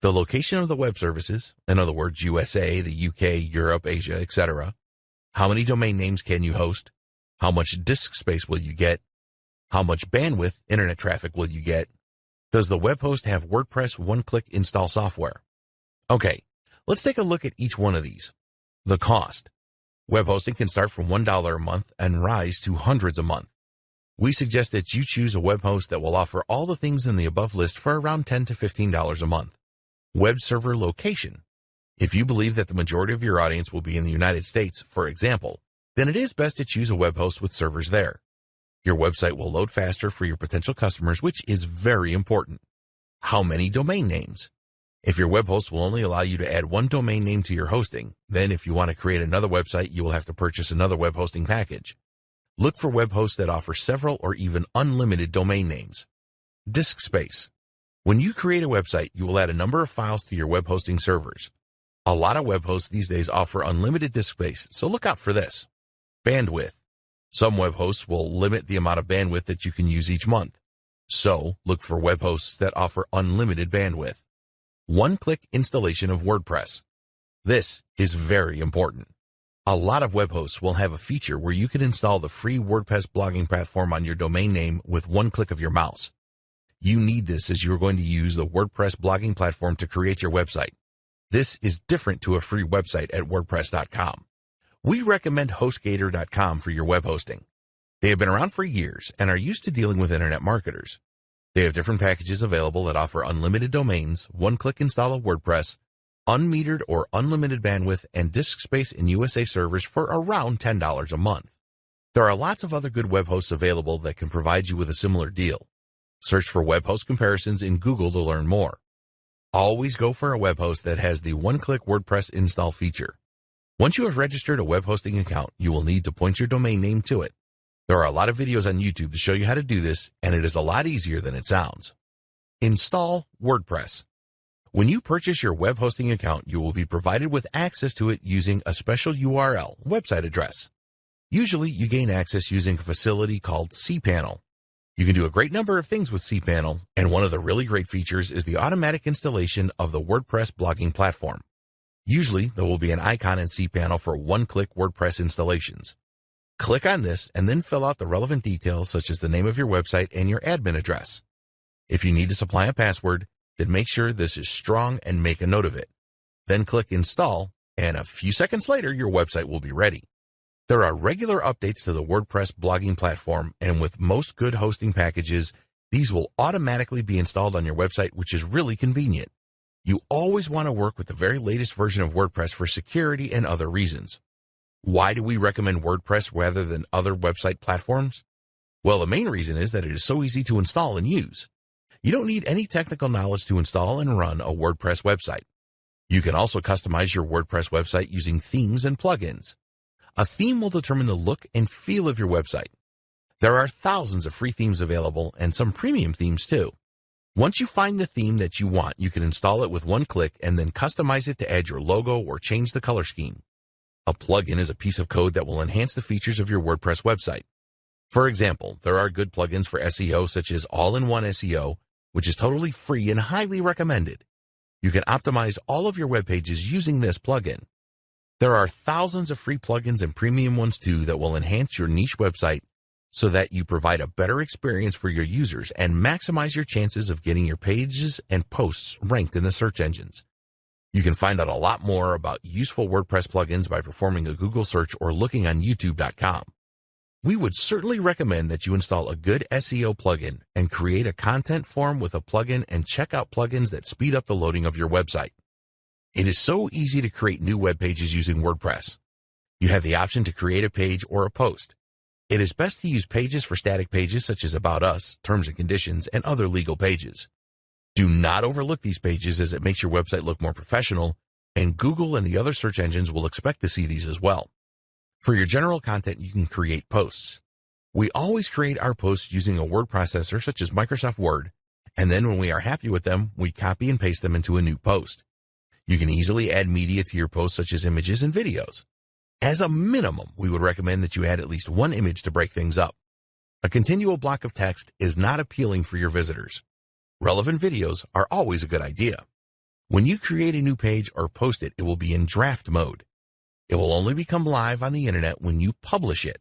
the location of the web services, in other words, USA, the UK, Europe, Asia, etc. How many domain names can you host? How much disk space will you get? How much bandwidth, internet traffic will you get? Does the web host have WordPress one-click install software? Okay, let's take a look at each one of these. The cost. Web hosting can start from $1 a month and rise to hundreds a month. We suggest that you choose a web host that will offer all the things in the above list for around $10 to $15 a month. Web server location. If you believe that the majority of your audience will be in the United States, for example, then it is best to choose a web host with servers there. Your website will load faster for your potential customers, which is very important. How many domain names? If your web host will only allow you to add one domain name to your hosting, then if you want to create another website, you will have to purchase another web hosting package. Look for web hosts that offer several or even unlimited domain names. Disk space. When you create a website, you will add a number of files to your web hosting servers. A lot of web hosts these days offer unlimited disk space, so look out for this. Bandwidth. Some web hosts will limit the amount of bandwidth that you can use each month. So, look for web hosts that offer unlimited bandwidth. One-click installation of WordPress. This is very important. A lot of web hosts will have a feature where you can install the free WordPress blogging platform on your domain name with one click of your mouse. You need this as you're going to use the WordPress blogging platform to create your website. This is different to a free website at WordPress.com. We recommend HostGator.com for your web hosting. They have been around for years and are used to dealing with internet marketers. They have different packages available that offer unlimited domains, one-click install of WordPress, unmetered or unlimited bandwidth, and disk space in USA servers for around $10 a month. There are lots of other good web hosts available that can provide you with a similar deal. Search for web host comparisons in Google to learn more. Always go for a web host that has the one-click WordPress install feature. Once you have registered a web hosting account, you will need to point your domain name to it. There are a lot of videos on YouTube to show you how to do this, and it is a lot easier than it sounds. Install WordPress. When you purchase your web hosting account, you will be provided with access to it using a special URL, website address. Usually, you gain access using a facility called cPanel. You can do a great number of things with cPanel, and one of the really great features is the automatic installation of the WordPress blogging platform. Usually, there will be an icon in cPanel for one-click WordPress installations. Click on this and then fill out the relevant details such as the name of your website and your admin address. If you need to supply a password, then make sure this is strong and make a note of it. Then click Install, and a few seconds later, your website will be ready. There are regular updates to the WordPress blogging platform, and with most good hosting packages, these will automatically be installed on your website, which is really convenient. You always want to work with the very latest version of WordPress for security and other reasons. Why do we recommend WordPress rather than other website platforms? Well, the main reason is that it is so easy to install and use. You don't need any technical knowledge to install and run a WordPress website. You can also customize your WordPress website using themes and plugins. A theme will determine the look and feel of your website. There are thousands of free themes available and some premium themes too. Once you find the theme that you want, you can install it with one click and then customize it to add your logo or change the color scheme. A plugin is a piece of code that will enhance the features of your WordPress website. For example, there are good plugins for SEO such as All-in-One SEO, which is totally free and highly recommended. You can optimize all of your web pages using this plugin. There are thousands of free plugins and premium ones too that will enhance your niche website so that you provide a better experience for your users and maximize your chances of getting your pages and posts ranked in the search engines. You can find out a lot more about useful WordPress plugins by performing a Google search or looking on YouTube.com. We would certainly recommend that you install a good SEO plugin and create a content form with a plugin and check out plugins that speed up the loading of your website. It is so easy to create new web pages using WordPress. You have the option to create a page or a post. It is best to use pages for static pages such as About Us, Terms and Conditions, and other legal pages. Do not overlook these pages as it makes your website look more professional, and Google and the other search engines will expect to see these as well. For your general content, you can create posts. We always create our posts using a word processor such as Microsoft Word, and then when we are happy with them, we copy and paste them into a new post. You can easily add media to your posts such as images and videos. As a minimum, we would recommend that you add at least one image to break things up. A continual block of text is not appealing for your visitors. Relevant videos are always a good idea. When you create a new page or post it, it will be in draft mode. It will only become live on the internet when you publish it.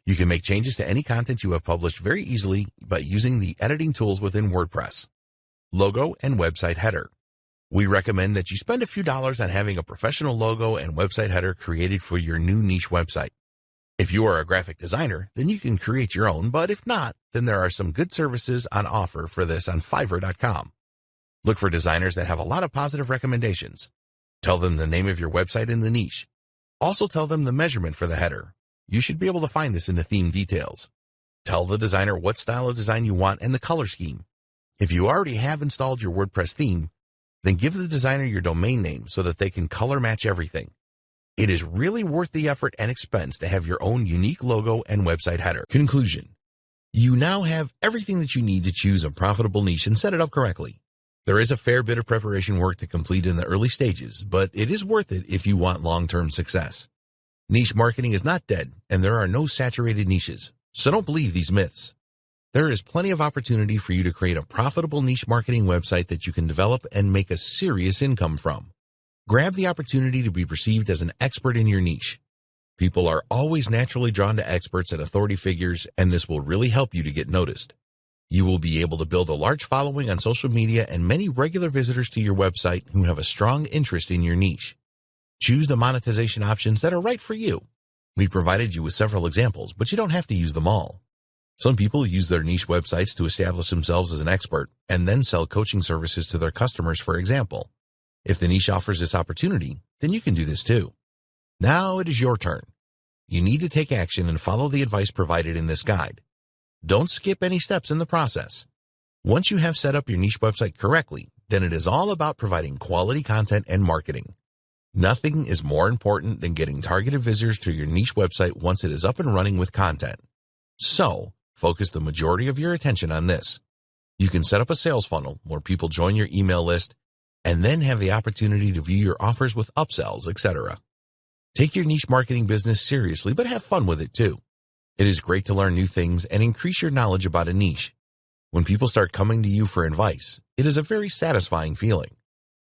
You can make changes to any content you have published very easily by using the editing tools within WordPress. Logo and website header. We recommend that you spend a few dollars on having a professional logo and website header created for your new niche website. If you are a graphic designer, then you can create your own, but if not, then there are some good services on offer for this on Fiverr.com. Look for designers that have a lot of positive recommendations. Tell them the name of your website and the niche. Also tell them the measurement for the header. You should be able to find this in the theme details. Tell the designer what style of design you want and the color scheme. If you already have installed your WordPress theme, then give the designer your domain name so that they can color match everything. It is really worth the effort and expense to have your own unique logo and website header. Conclusion. You now have everything that you need to choose a profitable niche and set it up correctly. There is a fair bit of preparation work to complete in the early stages, but it is worth it if you want long-term success. Niche marketing is not dead, and there are no saturated niches, so don't believe these myths. There is plenty of opportunity for you to create a profitable niche marketing website that you can develop and make a serious income from. Grab the opportunity to be perceived as an expert in your niche. People are always naturally drawn to experts and authority figures, and this will really help you to get noticed. You will be able to build a large following on social media and many regular visitors to your website who have a strong interest in your niche. Choose the monetization options that are right for you. We provided you with several examples, but you don't have to use them all. Some people use their niche websites to establish themselves as an expert and then sell coaching services to their customers, for example. If the niche offers this opportunity, then you can do this too. Now it is your turn. You need to take action and follow the advice provided in this guide. Don't skip any steps in the process. Once you have set up your niche website correctly, then it is all about providing quality content and marketing. Nothing is more important than getting targeted visitors to your niche website once it is up and running with content. So, focus the majority of your attention on this. You can set up a sales funnel where people join your email list and then have the opportunity to view your offers with upsells, etc. Take your niche marketing business seriously, but have fun with it too. It is great to learn new things and increase your knowledge about a niche. When people start coming to you for advice, it is a very satisfying feeling.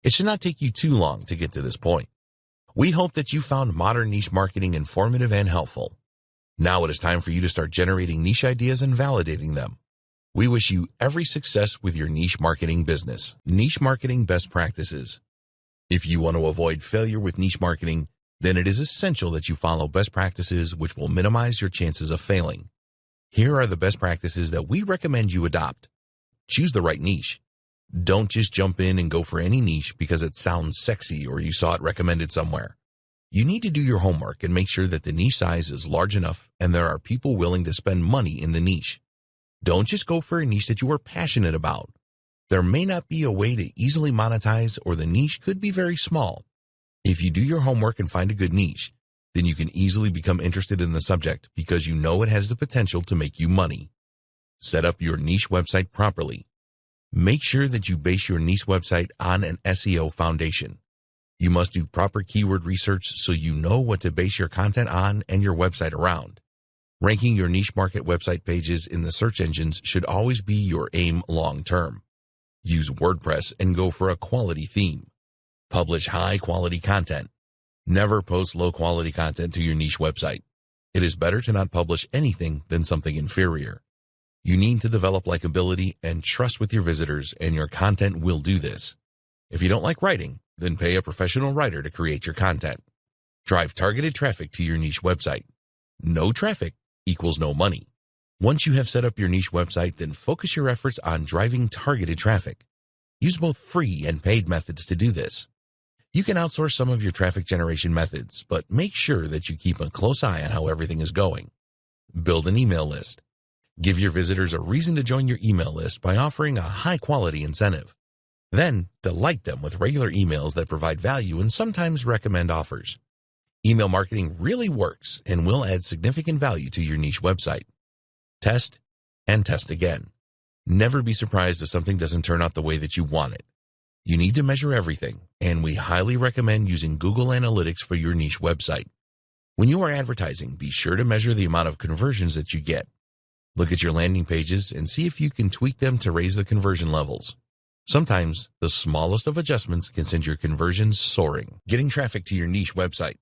It should not take you too long to get to this point. We hope that you found modern niche marketing informative and helpful. Now it is time for you to start generating niche ideas and validating them. We wish you every success with your niche marketing business. Niche marketing best practices. If you want to avoid failure with niche marketing, then it is essential that you follow best practices which will minimize your chances of failing. Here are the best practices that we recommend you adopt. Choose the right niche. Don't just jump in and go for any niche because it sounds sexy or you saw it recommended somewhere. You need to do your homework and make sure that the niche size is large enough and there are people willing to spend money in the niche. Don't just go for a niche that you are passionate about. There may not be a way to easily monetize, or the niche could be very small. If you do your homework and find a good niche, then you can easily become interested in the subject because you know it has the potential to make you money. Set up your niche website properly. Make sure that you base your niche website on an SEO foundation. You must do proper keyword research so you know what to base your content on and your website around. Ranking your niche market website pages in the search engines should always be your aim long term. Use WordPress and go for a quality theme. Publish high-quality content. Never post low-quality content to your niche website. It is better to not publish anything than something inferior. You need to develop likability and trust with your visitors, and your content will do this. If you don't like writing, then pay a professional writer to create your content. Drive targeted traffic to your niche website. No traffic equals no money. Once you have set up your niche website, then focus your efforts on driving targeted traffic. Use both free and paid methods to do this. You can outsource some of your traffic generation methods, but make sure that you keep a close eye on how everything is going. Build an email list. Give your visitors a reason to join your email list by offering a high-quality incentive. Then, delight them with regular emails that provide value and sometimes recommend offers. Email marketing really works and will add significant value to your niche website. Test and test again. Never be surprised if something doesn't turn out the way that you want it. You need to measure everything, and we highly recommend using Google Analytics for your niche website. When you are advertising, be sure to measure the amount of conversions that you get. Look at your landing pages and see if you can tweak them to raise the conversion levels. Sometimes, the smallest of adjustments can send your conversions soaring. Getting traffic to your niche website.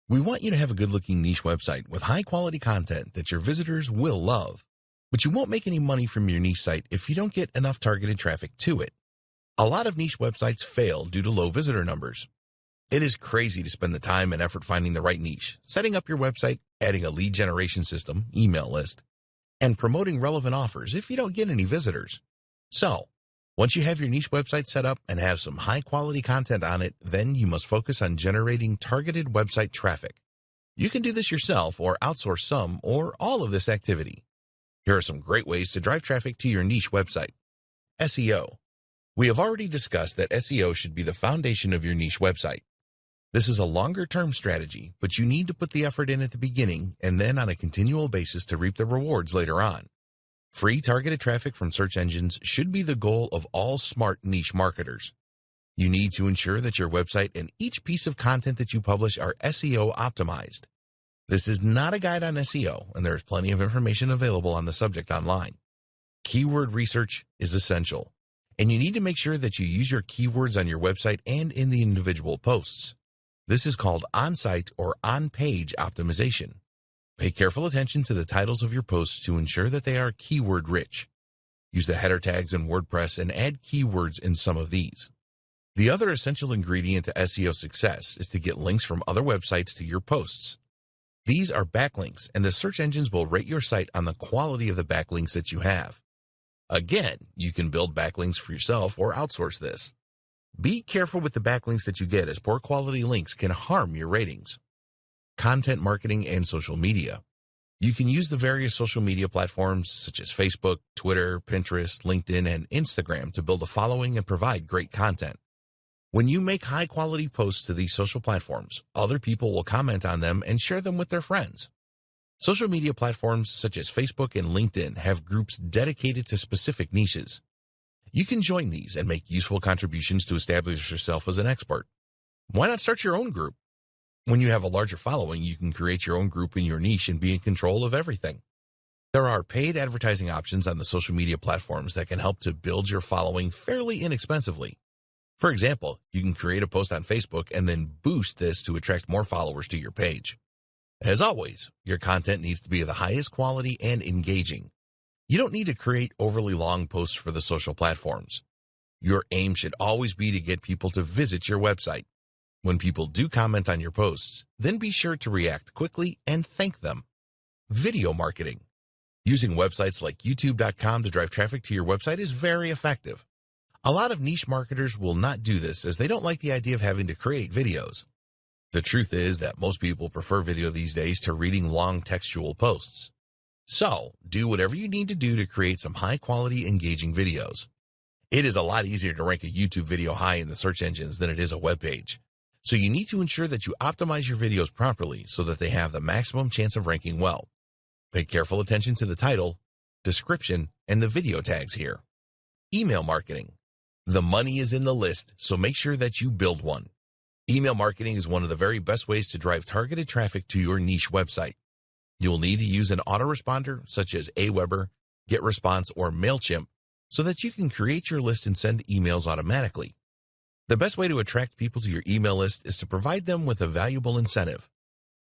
We want you to have a good-looking niche website with high-quality content that your visitors will love. But you won't make any money from your niche site if you don't get enough targeted traffic to it. A lot of niche websites fail due to low visitor numbers. It is crazy to spend the time and effort finding the right niche, setting up your website, adding a lead generation system, email list, and promoting relevant offers if you don't get any visitors. So, once you have your niche website set up and have some high-quality content on it, then you must focus on generating targeted website traffic. You can do this yourself or outsource some or all of this activity. Here are some great ways to drive traffic to your niche website. SEO. We have already discussed that SEO should be the foundation of your niche website. This is a longer-term strategy, but you need to put the effort in at the beginning and then on a continual basis to reap the rewards later on. Free targeted traffic from search engines should be the goal of all smart niche marketers. You need to ensure that your website and each piece of content that you publish are SEO optimized. This is not a guide on SEO, and there is plenty of information available on the subject online. Keyword research is essential, and you need to make sure that you use your keywords on your website and in the individual posts. This is called on-site or on-page optimization. Pay careful attention to the titles of your posts to ensure that they are keyword-rich. Use the header tags in WordPress and add keywords in some of these. The other essential ingredient to SEO success is to get links from other websites to your posts. These are backlinks, and the search engines will rate your site on the quality of the backlinks that you have. Again, you can build backlinks for yourself or outsource this. Be careful with the backlinks that you get, as poor quality links can harm your ratings. Content marketing and social media. You can use the various social media platforms such as Facebook, Twitter, Pinterest, LinkedIn, and Instagram to build a following and provide great content. When you make high-quality posts to these social platforms, other people will comment on them and share them with their friends. Social media platforms such as Facebook and LinkedIn have groups dedicated to specific niches. You can join these and make useful contributions to establish yourself as an expert. Why not start your own group? When you have a larger following, you can create your own group in your niche and be in control of everything. There are paid advertising options on the social media platforms that can help to build your following fairly inexpensively. For example, you can create a post on Facebook and then boost this to attract more followers to your page. As always, your content needs to be of the highest quality and engaging. You don't need to create overly long posts for the social platforms. Your aim should always be to get people to visit your website. When people do comment on your posts, then be sure to react quickly and thank them. Video marketing. Using websites like YouTube.com to drive traffic to your website is very effective. A lot of niche marketers will not do this as they don't like the idea of having to create videos. The truth is that most people prefer video these days to reading long textual posts. So, do whatever you need to do to create some high-quality, engaging videos. It is a lot easier to rank a YouTube video high in the search engines than it is a web page. So you need to ensure that you optimize your videos properly so that they have the maximum chance of ranking well. Pay careful attention to the title, description, and the video tags here. Email marketing. The money is in the list, so make sure that you build one. Email marketing is one of the very best ways to drive targeted traffic to your niche website. You'll need to use an autoresponder such as Aweber, GetResponse, or MailChimp so that you can create your list and send emails automatically. The best way to attract people to your email list is to provide them with a valuable incentive.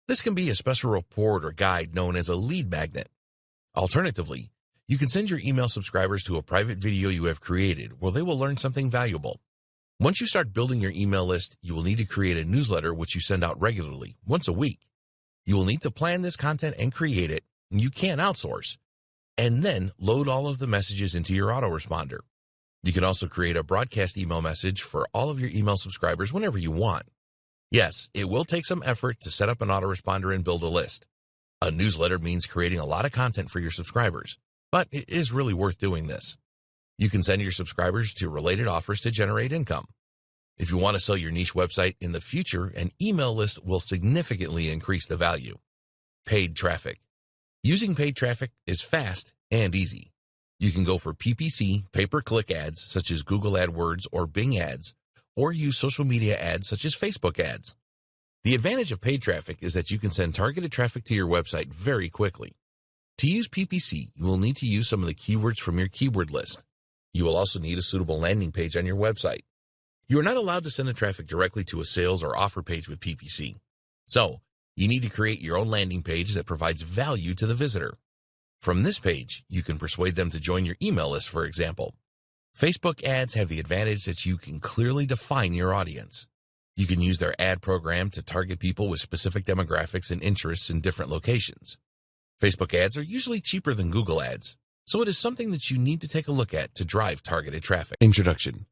This can be a special report or guide known as a lead magnet. Alternatively, you can send your email subscribers to a private video you have created where they will learn something valuable. Once you start building your email list, you will need to create a newsletter which you send out regularly, once a week. You will need to plan this content and create it, and you can't outsource. And then load all of the messages into your autoresponder. You can also create a broadcast email message for all of your email subscribers whenever you want. Yes, it will take some effort to set up an autoresponder and build a list. A newsletter means creating a lot of content for your subscribers, but it is really worth doing this. You can send your subscribers to related offers to generate income. If you want to sell your niche website in the future, an email list will significantly increase the value. Paid traffic. Using paid traffic is fast and easy. You can go for PPC, pay-per-click ads such as Google AdWords or Bing ads, or use social media ads such as Facebook ads. The advantage of paid traffic is that you can send targeted traffic to your website very quickly. To use PPC, you will need to use some of the keywords from your keyword list. You will also need a suitable landing page on your website. You are not allowed to send the traffic directly to a sales or offer page with PPC. So, you need to create your own landing page that provides value to the visitor. From this page, you can persuade them to join your email list, for example. Facebook ads have the advantage that you can clearly define your audience. You can use their ad program to target people with specific demographics and interests in different locations. Facebook ads are usually cheaper than Google ads, so it is something that you need to take a look at to drive targeted traffic. Introduction.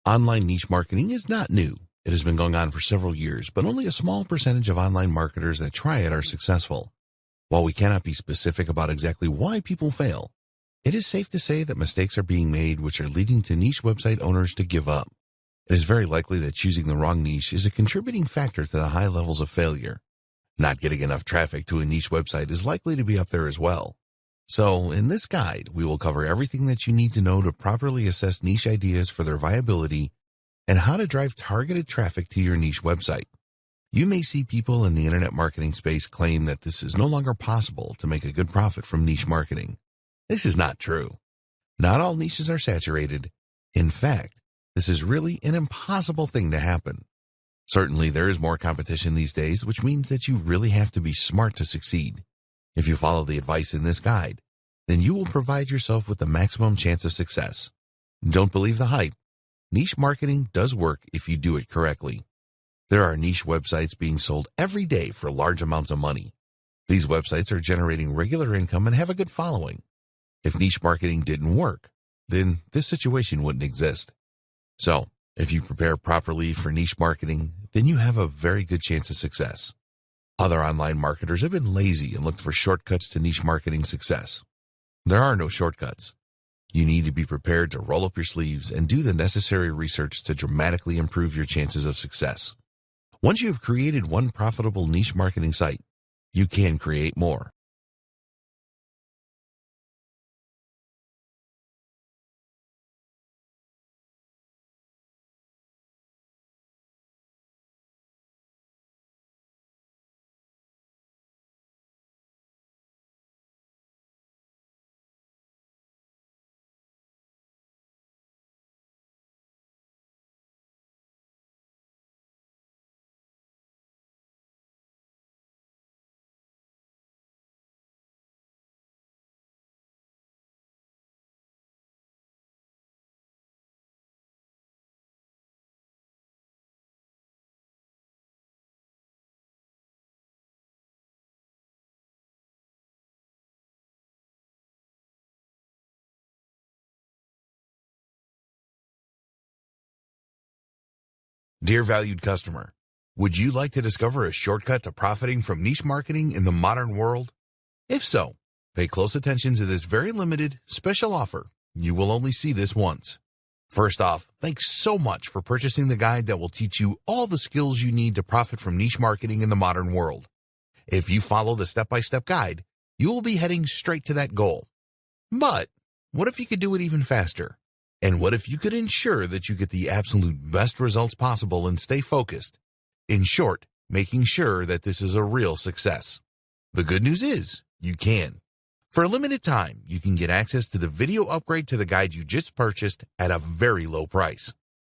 Online niche marketing is not new. It has been going on for several years, but only a small percentage of online marketers that try it are successful. While we cannot be specific about exactly why people fail, it is safe to say that mistakes are being made which are leading to niche website owners to give up. It is very likely that choosing the wrong niche is a contributing factor to the high levels of failure. Not getting enough traffic to a niche website is likely to be up there as well. So, in this guide, we will cover everything that you need to know to properly assess niche ideas for their viability and how to drive targeted traffic to your niche website. You may see people in the internet marketing space claim that this is no longer possible to make a good profit from niche marketing. This is not true. Not all niches are saturated. In fact, this is really an impossible thing to happen. Certainly, there is more competition these days, which means that you really have to be smart to succeed. If you follow the advice in this guide, then you will provide yourself with the maximum chance of success. Don't believe the hype. Niche marketing does work if you do it correctly. There are niche websites being sold every day for large amounts of money. These websites are generating regular income and have a good following. If niche marketing didn't work, then this situation wouldn't exist. So, if you prepare properly for niche marketing, then you have a very good chance of success. Other online marketers have been lazy and looked for shortcuts to niche marketing success. There are no shortcuts. You need to be prepared to roll up your sleeves and do the necessary research to dramatically improve your chances of success. Once you have created one profitable niche marketing site, you can create more. Dear valued customer, would you like to discover a shortcut to profiting from niche marketing in the modern world? If so, pay close attention to this very limited, special offer. You will only see this once. First off, thanks so much for purchasing the guide that will teach you all the skills you need to profit from niche marketing in the modern world. If you follow the step-by-step guide, you will be heading straight to that goal. But what if you could do it even faster? And what if you could ensure that you get the absolute best results possible and stay focused? In short, making sure that this is a real success. The good news is, you can. For a limited time, you can get access to the video upgrade to the guide you just purchased at a very low price.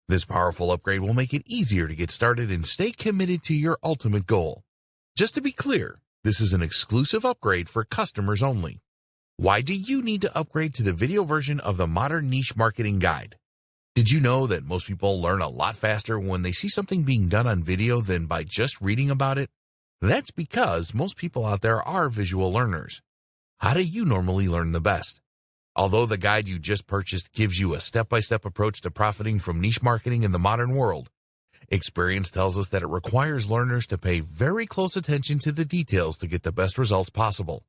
This powerful upgrade will make it easier to get started and stay committed to your ultimate goal. Just to be clear, this is an exclusive upgrade for customers only. Why do you need to upgrade to the video version of the Modern Niche Marketing Guide? Did you know that most people learn a lot faster when they see something being done on video than by just reading about it? That's because most people out there are visual learners. How do you normally learn the best? Although the guide you just purchased gives you a step-by-step approach to profiting from niche marketing in the modern world, experience tells us that it requires learners to pay very close attention to the details to get the best results possible.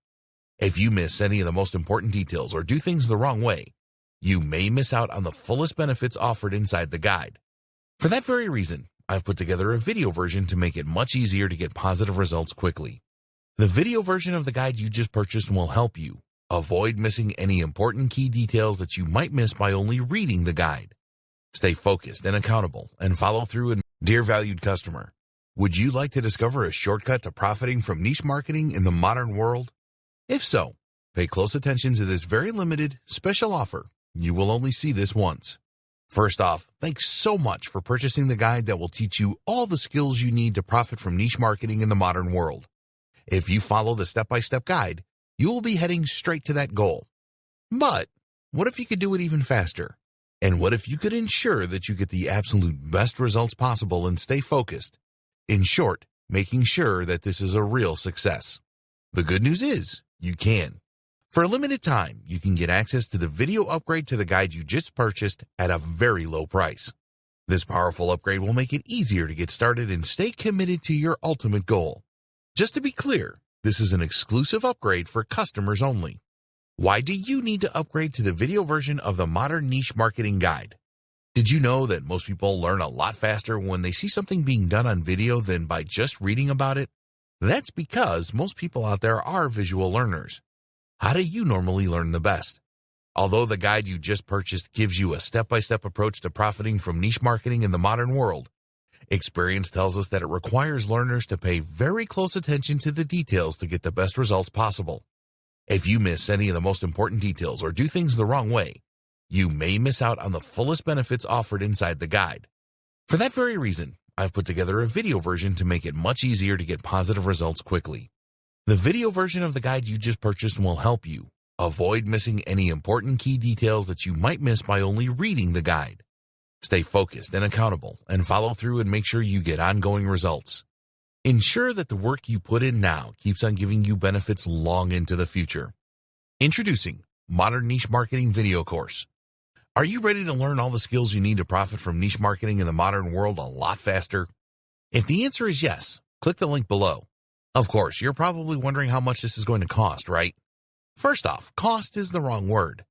If you miss any of the most important details or do things the wrong way, you may miss out on the fullest benefits offered inside the guide. For that very reason, I've put together a video version to make it much easier to get positive results quickly. The video version of the guide you just purchased will help you avoid missing any important key details that you might miss by only reading the guide. Stay focused and accountable and follow through. And dear valued customer, would you like to discover a shortcut to profiting from niche marketing in the modern world? If so, pay close attention to this very limited, special offer. You will only see this once. First off, thanks so much for purchasing the guide that will teach you all the skills you need to profit from niche marketing in the modern world. If you follow the step-by-step guide, you will be heading straight to that goal. But what if you could do it even faster? And what if you could ensure that you get the absolute best results possible and stay focused? In short, making sure that this is a real success. The good news is, you can. For a limited time, you can get access to the video upgrade to the guide you just purchased at a very low price. This powerful upgrade will make it easier to get started and stay committed to your ultimate goal. Just to be clear, this is an exclusive upgrade for customers only. Why do you need to upgrade to the video version of the Modern Niche Marketing Guide? Did you know that most people learn a lot faster when they see something being done on video than by just reading about it? That's because most people out there are visual learners. How do you normally learn the best? Although the guide you just purchased gives you a step-by-step approach to profiting from niche marketing in the modern world, experience tells us that it requires learners to pay very close attention to the details to get the best results possible. If you miss any of the most important details or do things the wrong way, you may miss out on the fullest benefits offered inside the guide. For that very reason, I've put together a video version to make it much easier to get positive results quickly. The video version of the guide you just purchased will help you avoid missing any important key details that you might miss by only reading the guide. Stay focused and accountable and follow through and make sure you get ongoing results. Ensure that the work you put in now keeps on giving you benefits long into the future. Introducing Modern Niche Marketing Video Course. Are you ready to learn all the skills you need to profit from niche marketing in the modern world a lot faster? If the answer is yes, click the link below. Of course, you're probably wondering how much this is going to cost, right? First off, cost is the wrong word.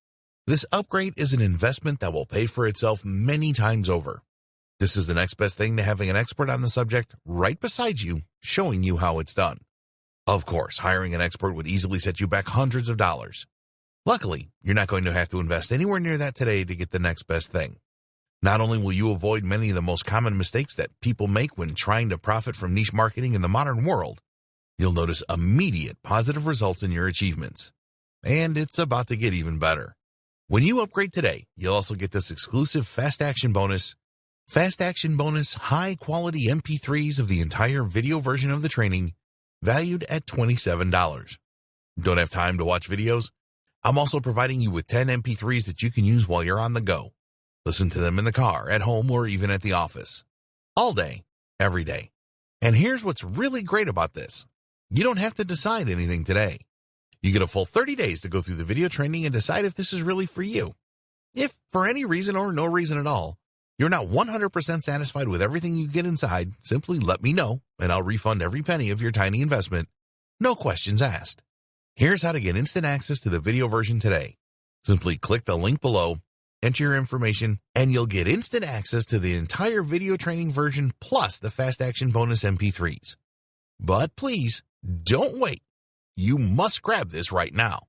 This upgrade is an investment that will pay for itself many times over. This is the next best thing to having an expert on the subject right beside you, showing you how it's done. Of course, hiring an expert would easily set you back hundreds of dollars. Luckily, you're not going to have to invest anywhere near that today to get the next best thing. Not only will you avoid many of the most common mistakes that people make when trying to profit from niche marketing in the modern world, you'll notice immediate positive results in your achievements. And it's about to get even better. When you upgrade today, you'll also get this exclusive Fast Action Bonus. Fast Action Bonus high-quality MP3s of the entire video version of the training, valued at $27. Don't have time to watch videos? I'm also providing you with 10 MP3s that you can use while you're on the go. Listen to them in the car, at home, or even at the office. All day, every day. And here's what's really great about this. You don't have to decide anything today. You get a full 30 days to go through the video training and decide if this is really for you. If, for any reason or no reason at all, you're not 100% satisfied with everything you get inside, simply let me know, and I'll refund every penny of your tiny investment. No questions asked. Here's how to get instant access to the video version today. Simply click the link below, enter your information, and you'll get instant access to the entire video training version plus the Fast Action Bonus MP3s. But please, don't wait. You must grab this right now.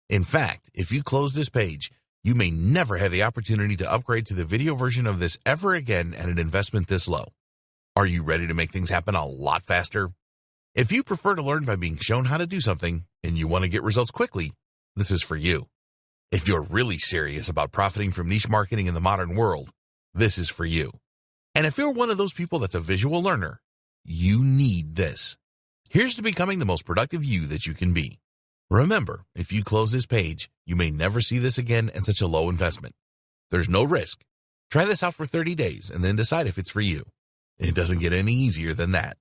In fact, if you close this page, you may never have the opportunity to upgrade to the video version of this ever again at an investment this low. Are you ready to make things happen a lot faster? If you prefer to learn by being shown how to do something and you want to get results quickly, this is for you. If you're really serious about profiting from niche marketing in the modern world, this is for you. And if you're one of those people that's a visual learner, you need this. Here's to becoming the most productive you that you can be. Remember, if you close this page, you may never see this again at such a low investment. There's no risk. Try this out for 30 days and then decide if it's for you. It doesn't get any easier than that.